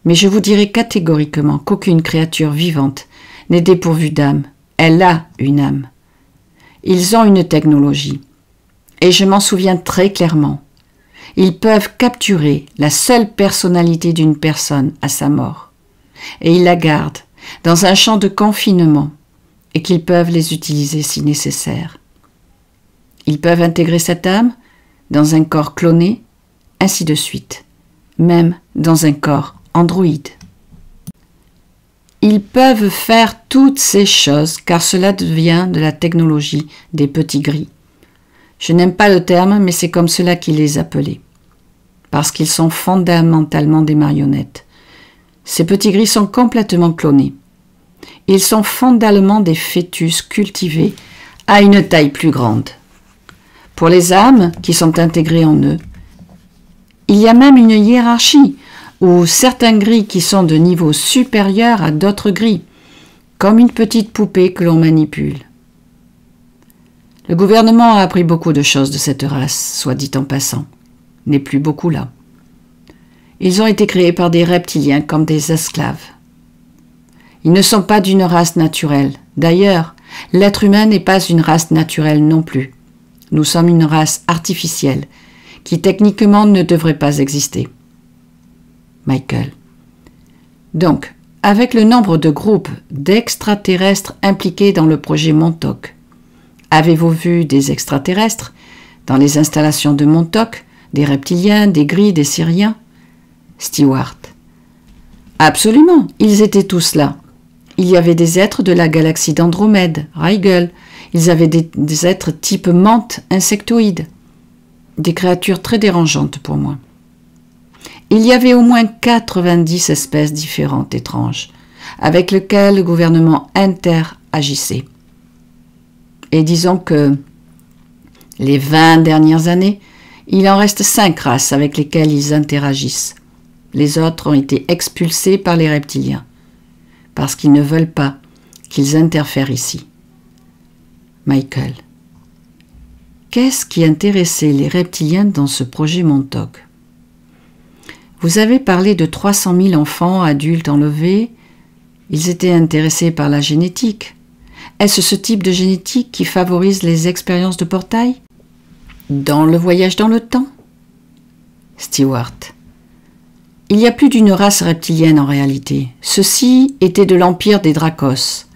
Mais je vous dirai catégoriquement qu'aucune créature vivante n'est dépourvue d'âme. Elle a une âme. Ils ont une technologie. Et je m'en souviens très clairement. Ils peuvent capturer la seule personnalité d'une personne à sa mort. Et ils la gardent dans un champ de confinement et qu'ils peuvent les utiliser si nécessaire. Ils peuvent intégrer cette âme dans un corps cloné, ainsi de suite, même dans un corps androïde. Ils peuvent faire toutes ces choses car cela devient de la technologie des petits gris. Je n'aime pas le terme, mais c'est comme cela qu'ils les appelaient, parce qu'ils sont fondamentalement des marionnettes. Ces petits gris sont complètement clonés. Ils sont fondamentalement des fœtus cultivés à une taille plus grande. Pour les âmes qui sont intégrées en eux, il y a même une hiérarchie où certains gris qui sont de niveau supérieur à d'autres gris, comme une petite poupée que l'on manipule. Le gouvernement a appris beaucoup de choses de cette race, soit dit en passant, n'est plus beaucoup là. Ils ont été créés par des reptiliens comme des esclaves. Ils ne sont pas d'une race naturelle. D'ailleurs, l'être humain n'est pas une race naturelle non plus. Nous sommes une race artificielle qui techniquement ne devrait pas exister. Michael. Donc, avec le nombre de groupes d'extraterrestres impliqués dans le projet Montauk, avez-vous vu des extraterrestres dans les installations de Montauk, des reptiliens, des gris, des syriens? Stewart. Absolument, ils étaient tous là. Il y avait des êtres de la galaxie d'Andromède, Rigel. Ils avaient des êtres type menthe, insectoïdes. Des créatures très dérangeantes pour moi. Il y avait au moins 90 espèces différentes, étranges, avec lesquelles le gouvernement interagissait. Et disons que les 20 dernières années, il en reste 5 races avec lesquelles ils interagissent. Les autres ont été expulsés par les reptiliens, parce qu'ils ne veulent pas qu'ils interfèrent ici. Michael. Qu'est-ce qui intéressait les reptiliens dans ce projet Montauk? Vous avez parlé de 300 000 enfants adultes enlevés. Ils étaient intéressés par la génétique. Est-ce ce type de génétique qui favorise les expériences de portail? Dans le voyage dans le temps? Stewart. Il y a plus d'une race reptilienne en réalité. Ceux-ci étaient de l'empire des Dracos.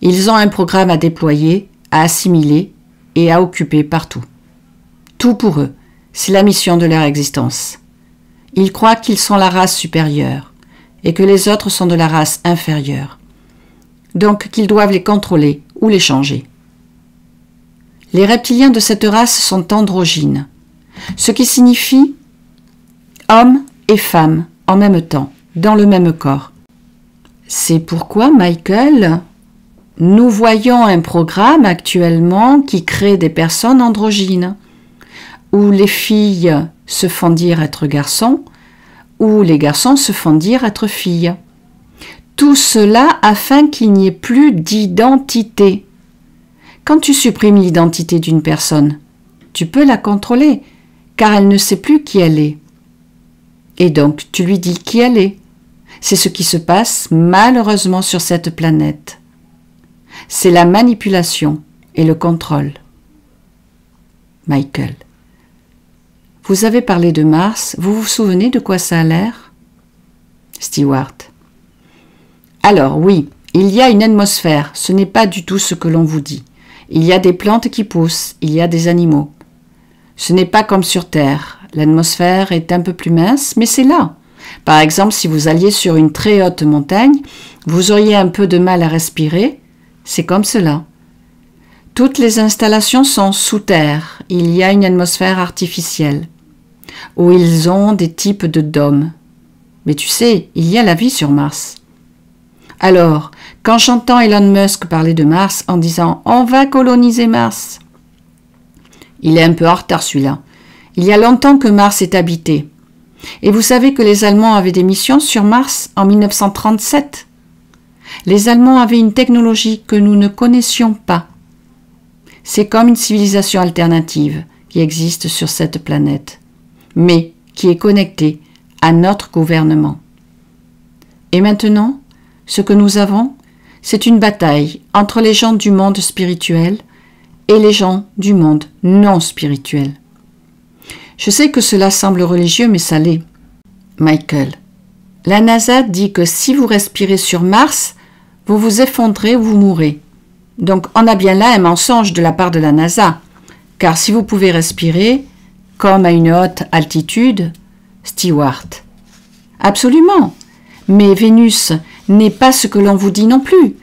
Ils ont un programme à déployer, à assimiler et à occuper partout. Tout pour eux, c'est la mission de leur existence. Ils croient qu'ils sont la race supérieure et que les autres sont de la race inférieure. Donc qu'ils doivent les contrôler ou les changer. Les reptiliens de cette race sont androgynes, ce qui signifie hommes et femmes en même temps, dans le même corps. C'est pourquoi, Michael, nous voyons un programme actuellement qui crée des personnes androgynes, où les filles se font dire être garçons, où les garçons se font dire être filles. Tout cela afin qu'il n'y ait plus d'identité. Quand tu supprimes l'identité d'une personne, tu peux la contrôler, car elle ne sait plus qui elle est. Et donc, tu lui dis qui elle est. C'est ce qui se passe malheureusement sur cette planète. C'est la manipulation et le contrôle. Michael. Vous avez parlé de Mars, vous vous souvenez de quoi ça a l'air? Stewart. Alors oui, il y a une atmosphère, ce n'est pas du tout ce que l'on vous dit. Il y a des plantes qui poussent, il y a des animaux. Ce n'est pas comme sur Terre, l'atmosphère est un peu plus mince, mais c'est là. Par exemple, si vous alliez sur une très haute montagne, vous auriez un peu de mal à respirer, c'est comme cela. Toutes les installations sont sous terre, il y a une atmosphère artificielle, où ils ont des types de dômes. Mais tu sais, il y a la vie sur Mars. Alors, quand j'entends Elon Musk parler de Mars en disant « on va coloniser Mars », il est un peu en retard celui-là. Il y a longtemps que Mars est habité. Et vous savez que les Allemands avaient des missions sur Mars en 1937. Les Allemands avaient une technologie que nous ne connaissions pas. C'est comme une civilisation alternative qui existe sur cette planète, mais qui est connectée à notre gouvernement. Et maintenant, ce que nous avons, c'est une bataille entre les gens du monde spirituel et les gens du monde non spirituel. Je sais que cela semble religieux, mais ça l'est. Michael. La NASA dit que si vous respirez sur Mars, vous vous effondrez ou vous mourrez. Donc on a bien là un mensonge de la part de la NASA, car si vous pouvez respirer, comme à une haute altitude, Stewart. Absolument, mais Vénus n'est pas ce que l'on vous dit non plus.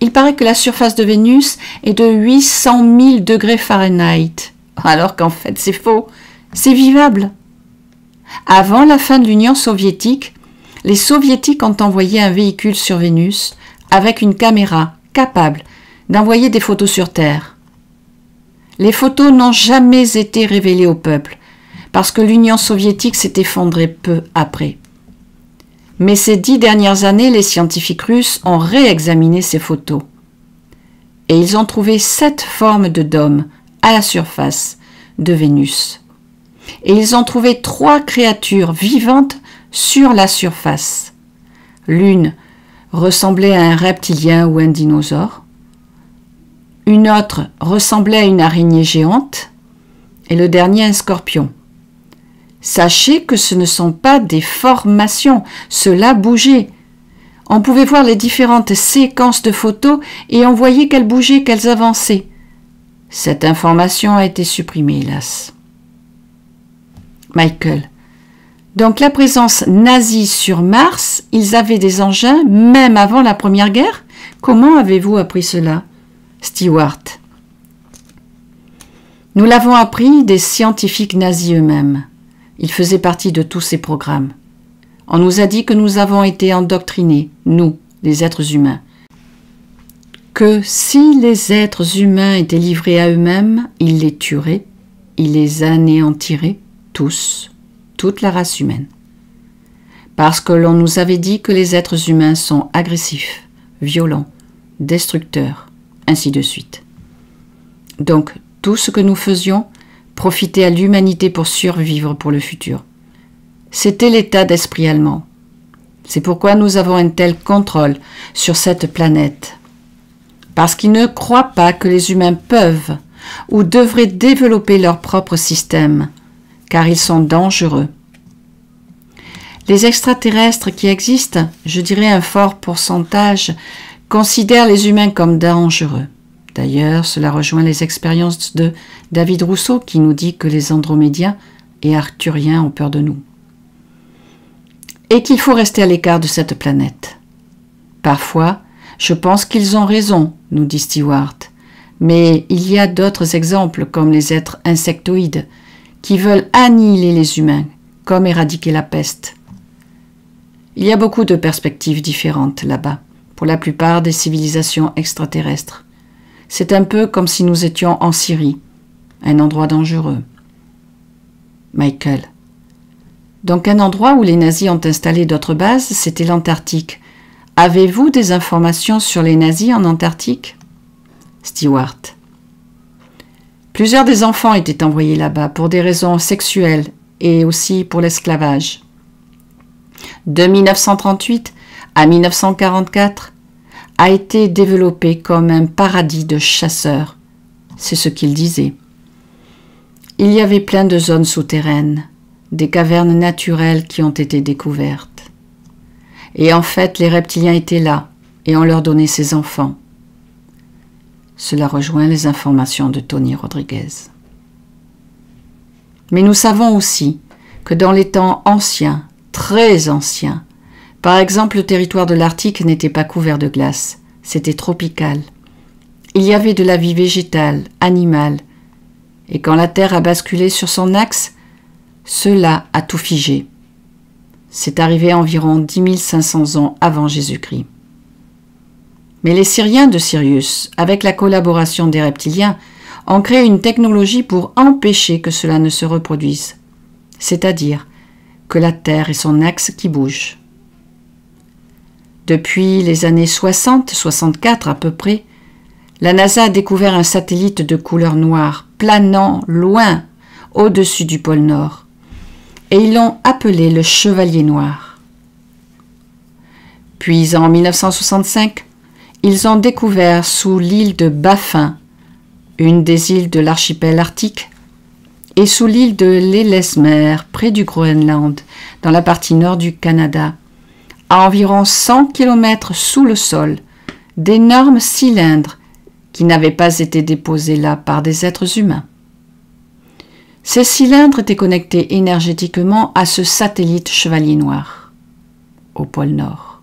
Il paraît que la surface de Vénus est de 800 000 degrés Fahrenheit, alors qu'en fait c'est faux, c'est vivable. Avant la fin de l'Union soviétique, les Soviétiques ont envoyé un véhicule sur Vénus avec une caméra capable d'envoyer des photos sur Terre. Les photos n'ont jamais été révélées au peuple, parce que l'Union soviétique s'est effondrée peu après. Mais ces 10 dernières années, les scientifiques russes ont réexaminé ces photos. Et ils ont trouvé 7 formes de dômes à la surface de Vénus. Et ils ont trouvé 3 créatures vivantes sur la surface. L'une ressemblait à un reptilien ou un dinosaure. Une autre ressemblait à une araignée géante. Et le dernier, un scorpion. Sachez que ce ne sont pas des formations, cela bougeait. On pouvait voir les différentes séquences de photos et on voyait qu'elles bougeaient, qu'elles avançaient. Cette information a été supprimée, hélas. Michael. Donc la présence nazie sur Mars, ils avaient des engins même avant la Première Guerre? Comment avez-vous appris cela? Stewart. Nous l'avons appris des scientifiques nazis eux-mêmes. Ils faisaient partie de tous ces programmes. On nous a dit que nous avons été endoctrinés, nous, les êtres humains. Que si les êtres humains étaient livrés à eux-mêmes, ils les tueraient, ils les anéantiraient, tous, toute la race humaine. parce que l'on nous avait dit que les êtres humains sont agressifs, violents, destructeurs, ainsi de suite. Donc, tout ce que nous faisions profitait à l'humanité pour survivre pour le futur. C'était l'état d'esprit allemand. C'est pourquoi nous avons un tel contrôle sur cette planète. Parce qu'ils ne croient pas que les humains peuvent ou devraient développer leur propre système, car ils sont dangereux. Les extraterrestres qui existent, je dirais un fort pourcentage, considèrent les humains comme dangereux. D'ailleurs, cela rejoint les expériences de David Rousseau qui nous dit que les Andromédiens et Arcturiens ont peur de nous. Et qu'il faut rester à l'écart de cette planète. Parfois, je pense qu'ils ont raison, nous dit Stewart, mais il y a d'autres exemples comme les êtres insectoïdes qui veulent annihiler les humains, comme éradiquer la peste. Il y a beaucoup de perspectives différentes là-bas, pour la plupart des civilisations extraterrestres. C'est un peu comme si nous étions en Syrie, un endroit dangereux. Michael. Donc un endroit où les nazis ont installé d'autres bases, c'était l'Antarctique. Avez-vous des informations sur les nazis en Antarctique? Stewart. Plusieurs des enfants étaient envoyés là-bas pour des raisons sexuelles et aussi pour l'esclavage. De 1938 à 1944 a été développé comme un paradis de chasseurs. C'est ce qu'il disait. Il y avait plein de zones souterraines, des cavernes naturelles qui ont été découvertes. Et en fait, les reptiliens étaient là et on leur donnait ses enfants. Cela rejoint les informations de Tony Rodriguez. Mais nous savons aussi que dans les temps anciens, très anciens, par exemple le territoire de l'Arctique n'était pas couvert de glace, c'était tropical. Il y avait de la vie végétale, animale, et quand la Terre a basculé sur son axe, cela a tout figé. C'est arrivé environ 10 500 ans avant Jésus-Christ. Mais les Syriens de Sirius, avec la collaboration des reptiliens, ont créé une technologie pour empêcher que cela ne se reproduise, c'est-à-dire que la Terre est son axe qui bouge. Depuis les années 60-64 à peu près, la NASA a découvert un satellite de couleur noire planant loin au-dessus du pôle Nord et ils l'ont appelé le Chevalier Noir. Puis en 1965, ils ont découvert sous l'île de Baffin, une des îles de l'archipel arctique, et sous l'île de l'Ellesmer, près du Groenland, dans la partie nord du Canada, à environ 100 km sous le sol, d'énormes cylindres qui n'avaient pas été déposés là par des êtres humains. Ces cylindres étaient connectés énergétiquement à ce satellite Chevalier Noir, au pôle Nord.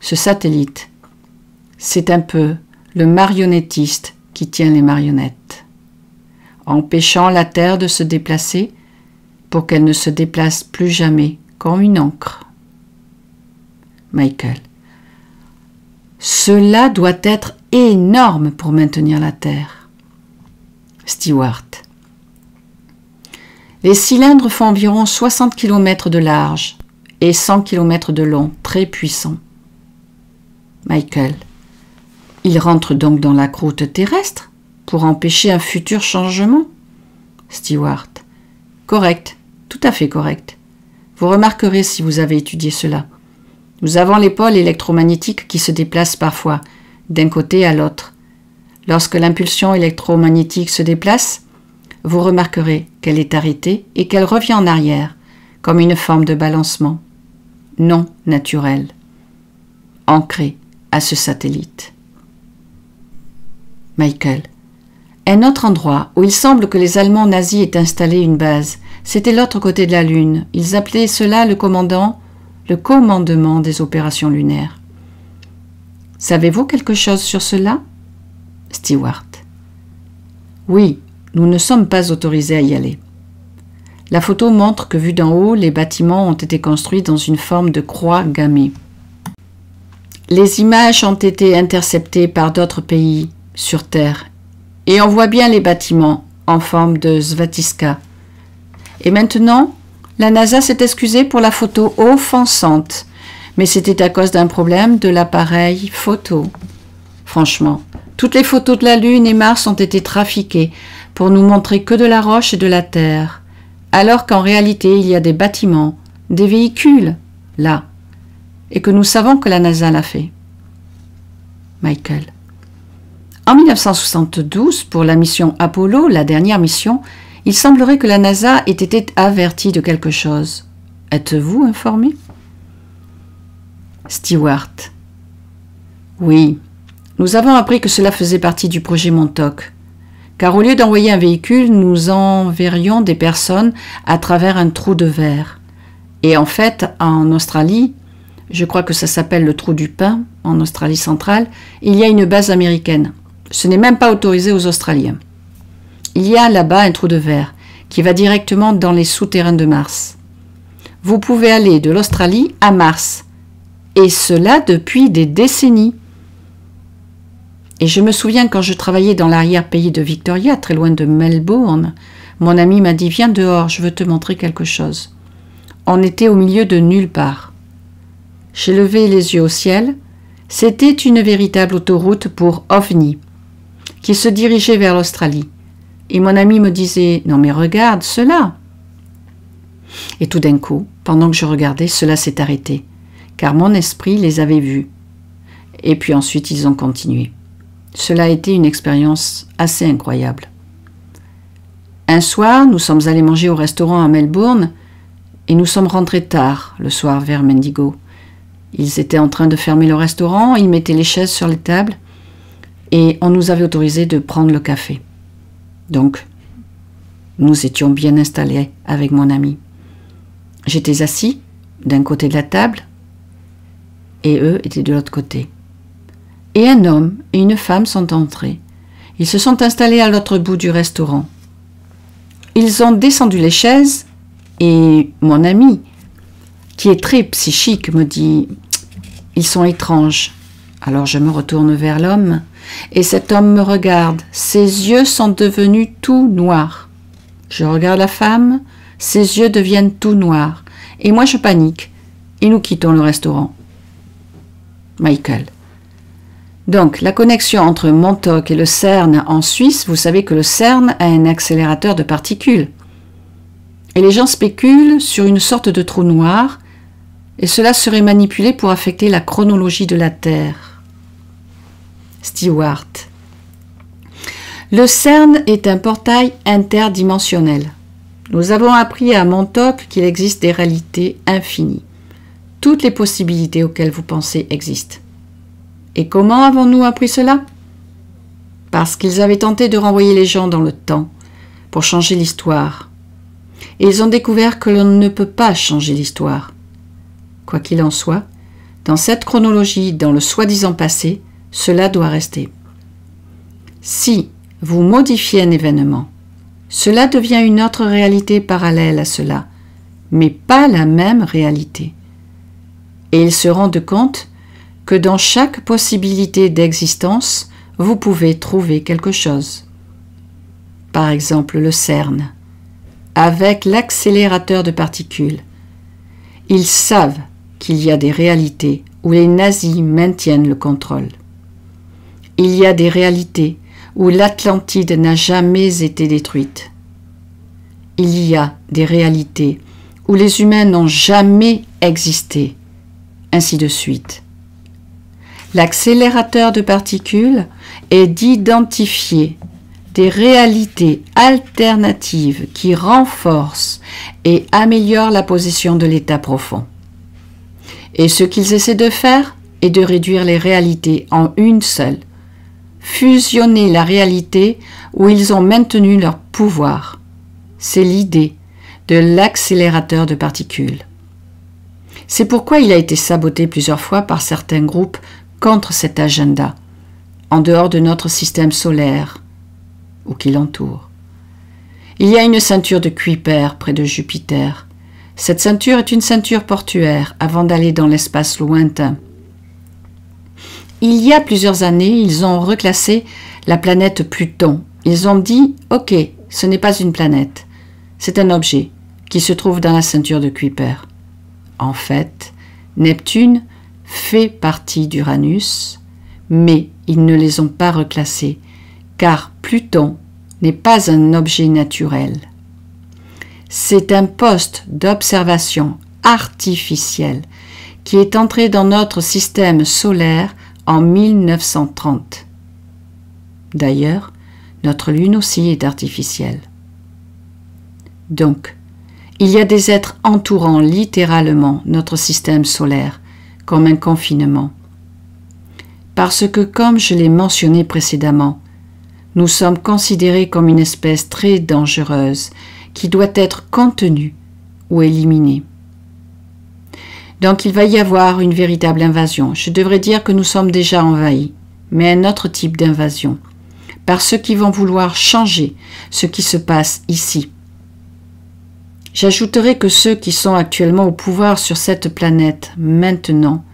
Ce satellite, c'est un peu le marionnettiste qui tient les marionnettes, empêchant la Terre de se déplacer pour qu'elle ne se déplace plus jamais comme une encre. Michael. Cela doit être énorme pour maintenir la Terre. Stewart. Les cylindres font environ 60 km de large et 100 km de long, très puissants. Michael. Ils rentrent donc dans la croûte terrestre pour empêcher un futur changement? Stewart. Correct, tout à fait correct. Vous remarquerez si vous avez étudié cela. Nous avons les pôles électromagnétiques qui se déplacent parfois d'un côté à l'autre. Lorsque l'impulsion électromagnétique se déplace, vous remarquerez qu'elle est arrêtée et qu'elle revient en arrière, comme une forme de balancement, non naturel, ancré à ce satellite. Michael. Un autre endroit où il semble que les Allemands nazis aient installé une base, c'était l'autre côté de la Lune. Ils appelaient cela le commandement des opérations lunaires. Savez-vous quelque chose sur cela? Stewart. Oui, nous ne sommes pas autorisés à y aller. La photo montre que vu d'en haut, les bâtiments ont été construits dans une forme de croix gammée. Les images ont été interceptées par d'autres pays sur Terre et on voit bien les bâtiments en forme de svastika. Et maintenant, La NASA s'est excusée pour la photo offensante, mais c'était à cause d'un problème de l'appareil photo. Franchement, toutes les photos de la Lune et Mars ont été trafiquées pour nous montrer que de la roche et de la Terre, alors qu'en réalité il y a des bâtiments, des véhicules, là, et que nous savons que la NASA l'a fait. Michael. En 1972, pour la mission Apollo, la dernière mission, il semblerait que la NASA ait été avertie de quelque chose. Êtes-vous informé? Stewart. Oui, nous avons appris que cela faisait partie du projet Montauk, car au lieu d'envoyer un véhicule, nous enverrions des personnes à travers un trou de verre. Et en fait, en Australie, je crois que ça s'appelle le trou du pain, en Australie centrale, il y a une base américaine. Ce n'est même pas autorisé aux Australiens. Il y a là-bas un trou de verre qui va directement dans les souterrains de Mars. Vous pouvez aller de l'Australie à Mars, et cela depuis des décennies. Et je me souviens quand je travaillais dans l'arrière-pays de Victoria, très loin de Melbourne, mon ami m'a dit « Viens dehors, je veux te montrer quelque chose ». On était au milieu de nulle part. J'ai levé les yeux au ciel. C'était une véritable autoroute pour OVNI, qui se dirigeait vers l'Australie. Et mon ami me disait « Non mais regarde cela !» Et tout d'un coup, pendant que je regardais, cela s'est arrêté, car mon esprit les avait vus. Et puis ensuite, ils ont continué. Cela a été une expérience assez incroyable. Un soir, nous sommes allés manger au restaurant à Melbourne et nous sommes rentrés tard, le soir, vers Mendigo. Ils étaient en train de fermer le restaurant, ils mettaient les chaises sur les tables et on nous avait autorisé de prendre le café. Donc, nous étions bien installés avec mon ami. J'étais assis d'un côté de la table et eux étaient de l'autre côté. Et un homme et une femme sont entrés. Ils se sont installés à l'autre bout du restaurant. Ils ont descendu les chaises et mon ami, qui est très psychique, me dit « Ils sont étranges ». Alors je me retourne vers l'homme et cet homme me regarde. Ses yeux sont devenus tout noirs. Je regarde la femme, ses yeux deviennent tout noirs. Et moi je panique et nous quittons le restaurant. Michael. Donc, la connexion entre Montauk et le CERN en Suisse, vous savez que le CERN a un accélérateur de particules. Et les gens spéculent sur une sorte de trou noir, et cela serait manipulé pour affecter la chronologie de la Terre. Stewart. Le CERN est un portail interdimensionnel. Nous avons appris à Montauk qu'il existe des réalités infinies. Toutes les possibilités auxquelles vous pensez existent. Et comment avons-nous appris cela? Parce qu'ils avaient tenté de renvoyer les gens dans le temps pour changer l'histoire. Et ils ont découvert que l'on ne peut pas changer l'histoire. Quoi qu'il en soit, dans cette chronologie, dans le soi-disant passé, cela doit rester. Si vous modifiez un événement, cela devient une autre réalité parallèle à cela, mais pas la même réalité. Et ils se rendent compte que dans chaque possibilité d'existence, vous pouvez trouver quelque chose. Par exemple, le CERN, avec l'accélérateur de particules. Ils savent qu'il y a des réalités où les nazis maintiennent le contrôle. Il y a des réalités où l'Atlantide n'a jamais été détruite. Il y a des réalités où les humains n'ont jamais existé, ainsi de suite. L'accélérateur de particules est d'identifier des réalités alternatives qui renforcent et améliorent la position de l'état profond. Et ce qu'ils essaient de faire est de réduire les réalités en une seule, fusionner la réalité où ils ont maintenu leur pouvoir. C'est l'idée de l'accélérateur de particules. C'est pourquoi il a été saboté plusieurs fois par certains groupes contre cet agenda, en dehors de notre système solaire, ou qui l'entoure. Il y a une ceinture de Kuiper près de Jupiter. Cette ceinture est une ceinture portuaire avant d'aller dans l'espace lointain. Il y a plusieurs années, ils ont reclassé la planète Pluton. Ils ont dit « Ok, ce n'est pas une planète, c'est un objet, qui se trouve dans la ceinture de Kuiper. En fait, Neptune fait partie d'Uranus, mais ils ne les ont pas reclassés, car Pluton n'est pas un objet naturel. C'est un poste d'observation artificiel qui est entré dans notre système solaire en 1930. D'ailleurs, notre Lune aussi est artificielle. Donc, il y a des êtres entourant littéralement notre système solaire, comme un confinement. Parce que, comme je l'ai mentionné précédemment, nous sommes considérés comme une espèce très dangereuse qui doit être contenue ou éliminée. Donc il va y avoir une véritable invasion. Je devrais dire que nous sommes déjà envahis, mais un autre type d'invasion, par ceux qui vont vouloir changer ce qui se passe ici. J'ajouterai que ceux qui sont actuellement au pouvoir sur cette planète maintenant,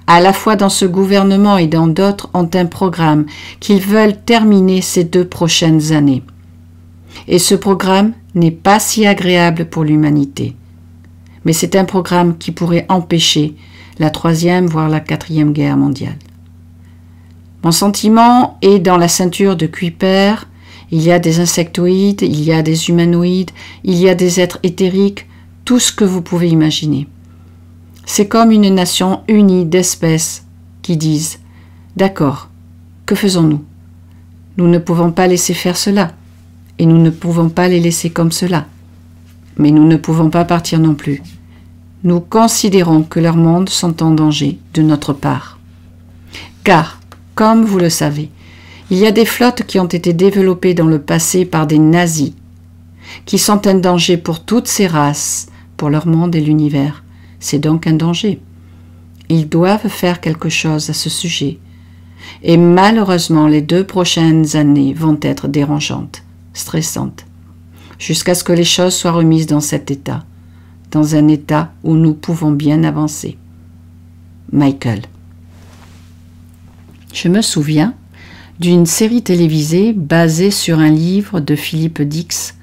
à la fois dans ce gouvernement et dans d'autres, ont un programme qu'ils veulent terminer ces 2 prochaines années. Et ce programme n'est pas si agréable pour l'humanité. Mais c'est un programme qui pourrait empêcher la 3e voire la 4e guerre mondiale. Mon sentiment est dans la ceinture de Kuiper. Il y a des insectoïdes, il y a des humanoïdes, il y a des êtres éthériques, tout ce que vous pouvez imaginer. C'est comme une nation unie d'espèces qui disent « D'accord, que faisons-nous? Nous ne pouvons pas laisser faire cela, et nous ne pouvons pas les laisser comme cela. Mais nous ne pouvons pas partir non plus. Nous considérons que leurs mondes sont en danger de notre part. Car, comme vous le savez, il y a des flottes qui ont été développées dans le passé par des nazis, qui sont un danger pour toutes ces races, pour leur monde et l'univers. C'est donc un danger. Ils doivent faire quelque chose à ce sujet. Et malheureusement, les 2 prochaines années vont être dérangeantes, stressantes, jusqu'à ce que les choses soient remises dans cet état, dans un état où nous pouvons bien avancer. Michael. Je me souviens d'une série télévisée basée sur un livre de Philippe Dix,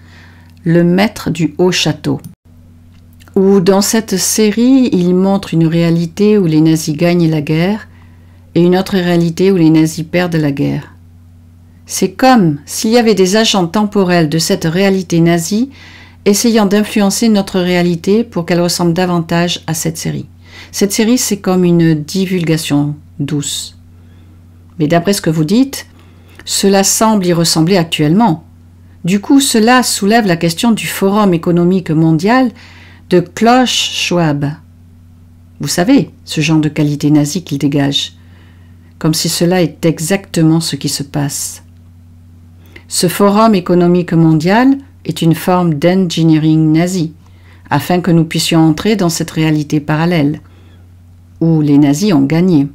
Le Maître du Haut Château, où dans cette série, il montre une réalité où les nazis gagnent la guerre et une autre réalité où les nazis perdent la guerre. C'est comme s'il y avait des agents temporels de cette réalité nazie essayant d'influencer notre réalité pour qu'elle ressemble davantage à cette série. Cette série, c'est comme une divulgation douce. Mais d'après ce que vous dites, cela semble y ressembler actuellement. Du coup, cela soulève la question du Forum économique mondial de Klaus Schwab. Vous savez, ce genre de qualité nazie qu'il dégage. Comme si cela est exactement ce qui se passe. Ce Forum économique mondial est une forme d'engineering nazi, afin que nous puissions entrer dans cette réalité parallèle, où les nazis ont gagné.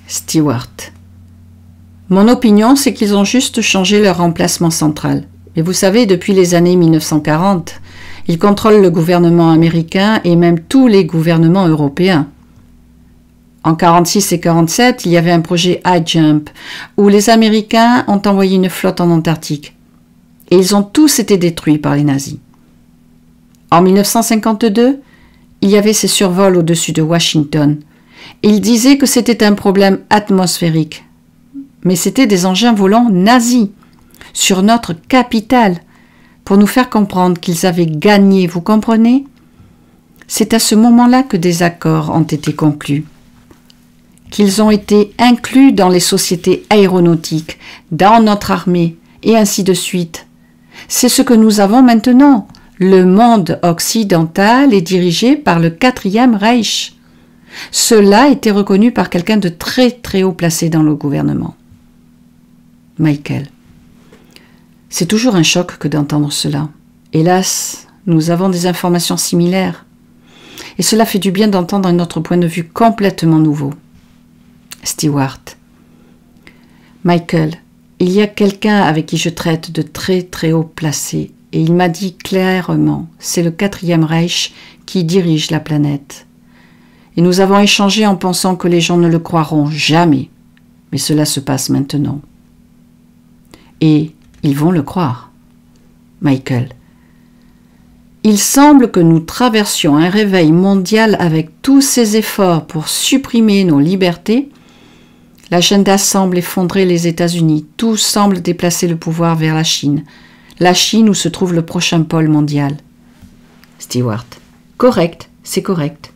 Stewart. Mon opinion, c'est qu'ils ont juste changé leur emplacement central. Et vous savez, depuis les années 1940, ils contrôlent le gouvernement américain et même tous les gouvernements européens. En 1946 et 1947, il y avait un projet High Jump, où les Américains ont envoyé une flotte en Antarctique. Et ils ont tous été détruits par les nazis. En 1952, il y avait ces survols au-dessus de Washington. Ils disaient que c'était un problème atmosphérique. Mais c'était des engins volants nazis, sur notre capitale, pour nous faire comprendre qu'ils avaient gagné, vous comprenez? C'est à ce moment-là que des accords ont été conclus, qu'ils ont été inclus dans les sociétés aéronautiques, dans notre armée, et ainsi de suite. C'est ce que nous avons maintenant. Le monde occidental est dirigé par le 4e Reich. Cela a été reconnu par quelqu'un de très très haut placé dans le gouvernement. Michael. C'est toujours un choc que d'entendre cela. Hélas, nous avons des informations similaires. Et cela fait du bien d'entendre un autre point de vue complètement nouveau. Stewart. Michael, il y a quelqu'un avec qui je traite de très très haut placé et il m'a dit clairement, c'est le 4e Reich qui dirige la planète. Et nous avons échangé en pensant que les gens ne le croiront jamais. Mais cela se passe maintenant. Et ils vont le croire. Michael. Il semble que nous traversions un réveil mondial avec tous ces efforts pour supprimer nos libertés. L'agenda semble effondrer les États-Unis. Tout semble déplacer le pouvoir vers la Chine. La Chine où se trouve le prochain pôle mondial. Stewart. Correct, c'est correct.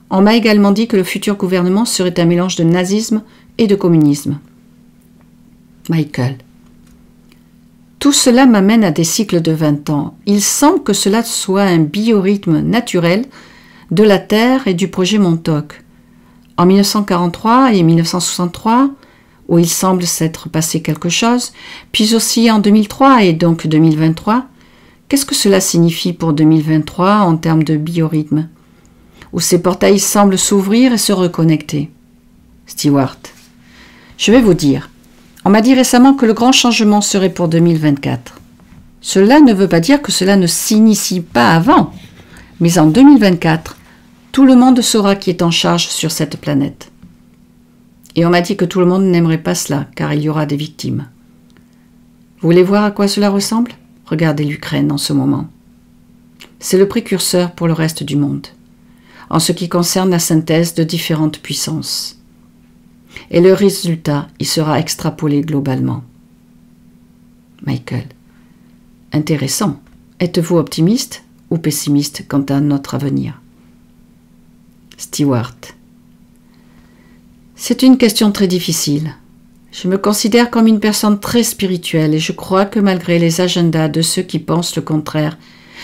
On m'a également dit que le futur gouvernement serait un mélange de nazisme et de communisme. Michael. Tout cela m'amène à des cycles de 20 ans. Il semble que cela soit un biorhythme naturel de la Terre et du projet Montauk. En 1943 et 1963, où il semble s'être passé quelque chose, puis aussi en 2003 et donc 2023, qu'est-ce que cela signifie pour 2023 en termes de biorhythme, où ces portails semblent s'ouvrir et se reconnecter? Stewart. Je vais vous dire, on m'a dit récemment que le grand changement serait pour 2024. Cela ne veut pas dire que cela ne s'initie pas avant, mais en 2024, tout le monde saura qui est en charge sur cette planète. Et on m'a dit que tout le monde n'aimerait pas cela, car il y aura des victimes. Vous voulez voir à quoi cela ressemble? Regardez l'Ukraine en ce moment. C'est le précurseur pour le reste du monde, en ce qui concerne la synthèse de différentes puissances. Et le résultat, il sera extrapolé globalement. Michael. Intéressant. Êtes-vous optimiste ou pessimiste quant à notre avenir? Stewart. C'est une question très difficile. Je me considère comme une personne très spirituelle et je crois que malgré les agendas de ceux qui pensent le contraire,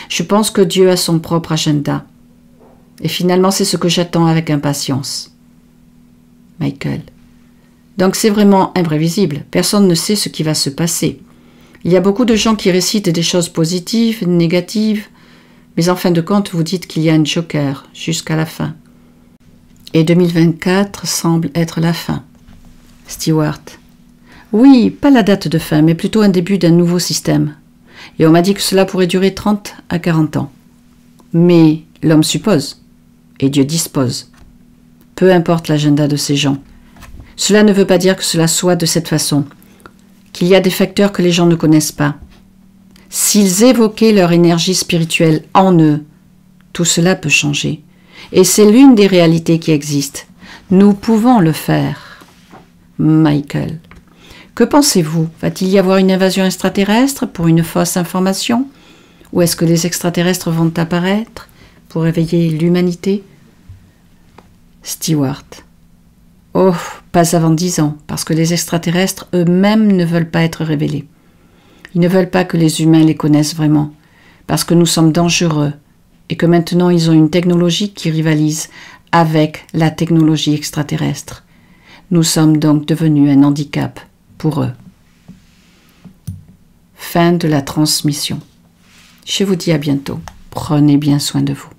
je pense que Dieu a son propre agenda. Et finalement, c'est ce que j'attends avec impatience. Michael. Donc c'est vraiment imprévisible. Personne ne sait ce qui va se passer. Il y a beaucoup de gens qui récitent des choses positives, négatives, mais en fin de compte, vous dites qu'il y a un joker jusqu'à la fin. Et 2024 semble être la fin. Stewart. Oui, pas la date de fin, mais plutôt un début d'un nouveau système. Et on m'a dit que cela pourrait durer 30 à 40 ans. Mais l'homme suppose, et Dieu dispose. Peu importe l'agenda de ces gens. Cela ne veut pas dire que cela soit de cette façon, qu'il y a des facteurs que les gens ne connaissent pas. S'ils évoquaient leur énergie spirituelle en eux, tout cela peut changer. Et c'est l'une des réalités qui existent. Nous pouvons le faire. Michael. Que pensez-vous? Va-t-il y avoir une invasion extraterrestre pour une fausse information? Ou est-ce que les extraterrestres vont apparaître pour réveiller l'humanité? Stewart. Oh, pas avant 10 ans, parce que les extraterrestres eux-mêmes ne veulent pas être révélés. Ils ne veulent pas que les humains les connaissent vraiment, parce que nous sommes dangereux et que maintenant ils ont une technologie qui rivalise avec la technologie extraterrestre. Nous sommes donc devenus un handicap pour eux. Fin de la transmission. Je vous dis à bientôt. Prenez bien soin de vous.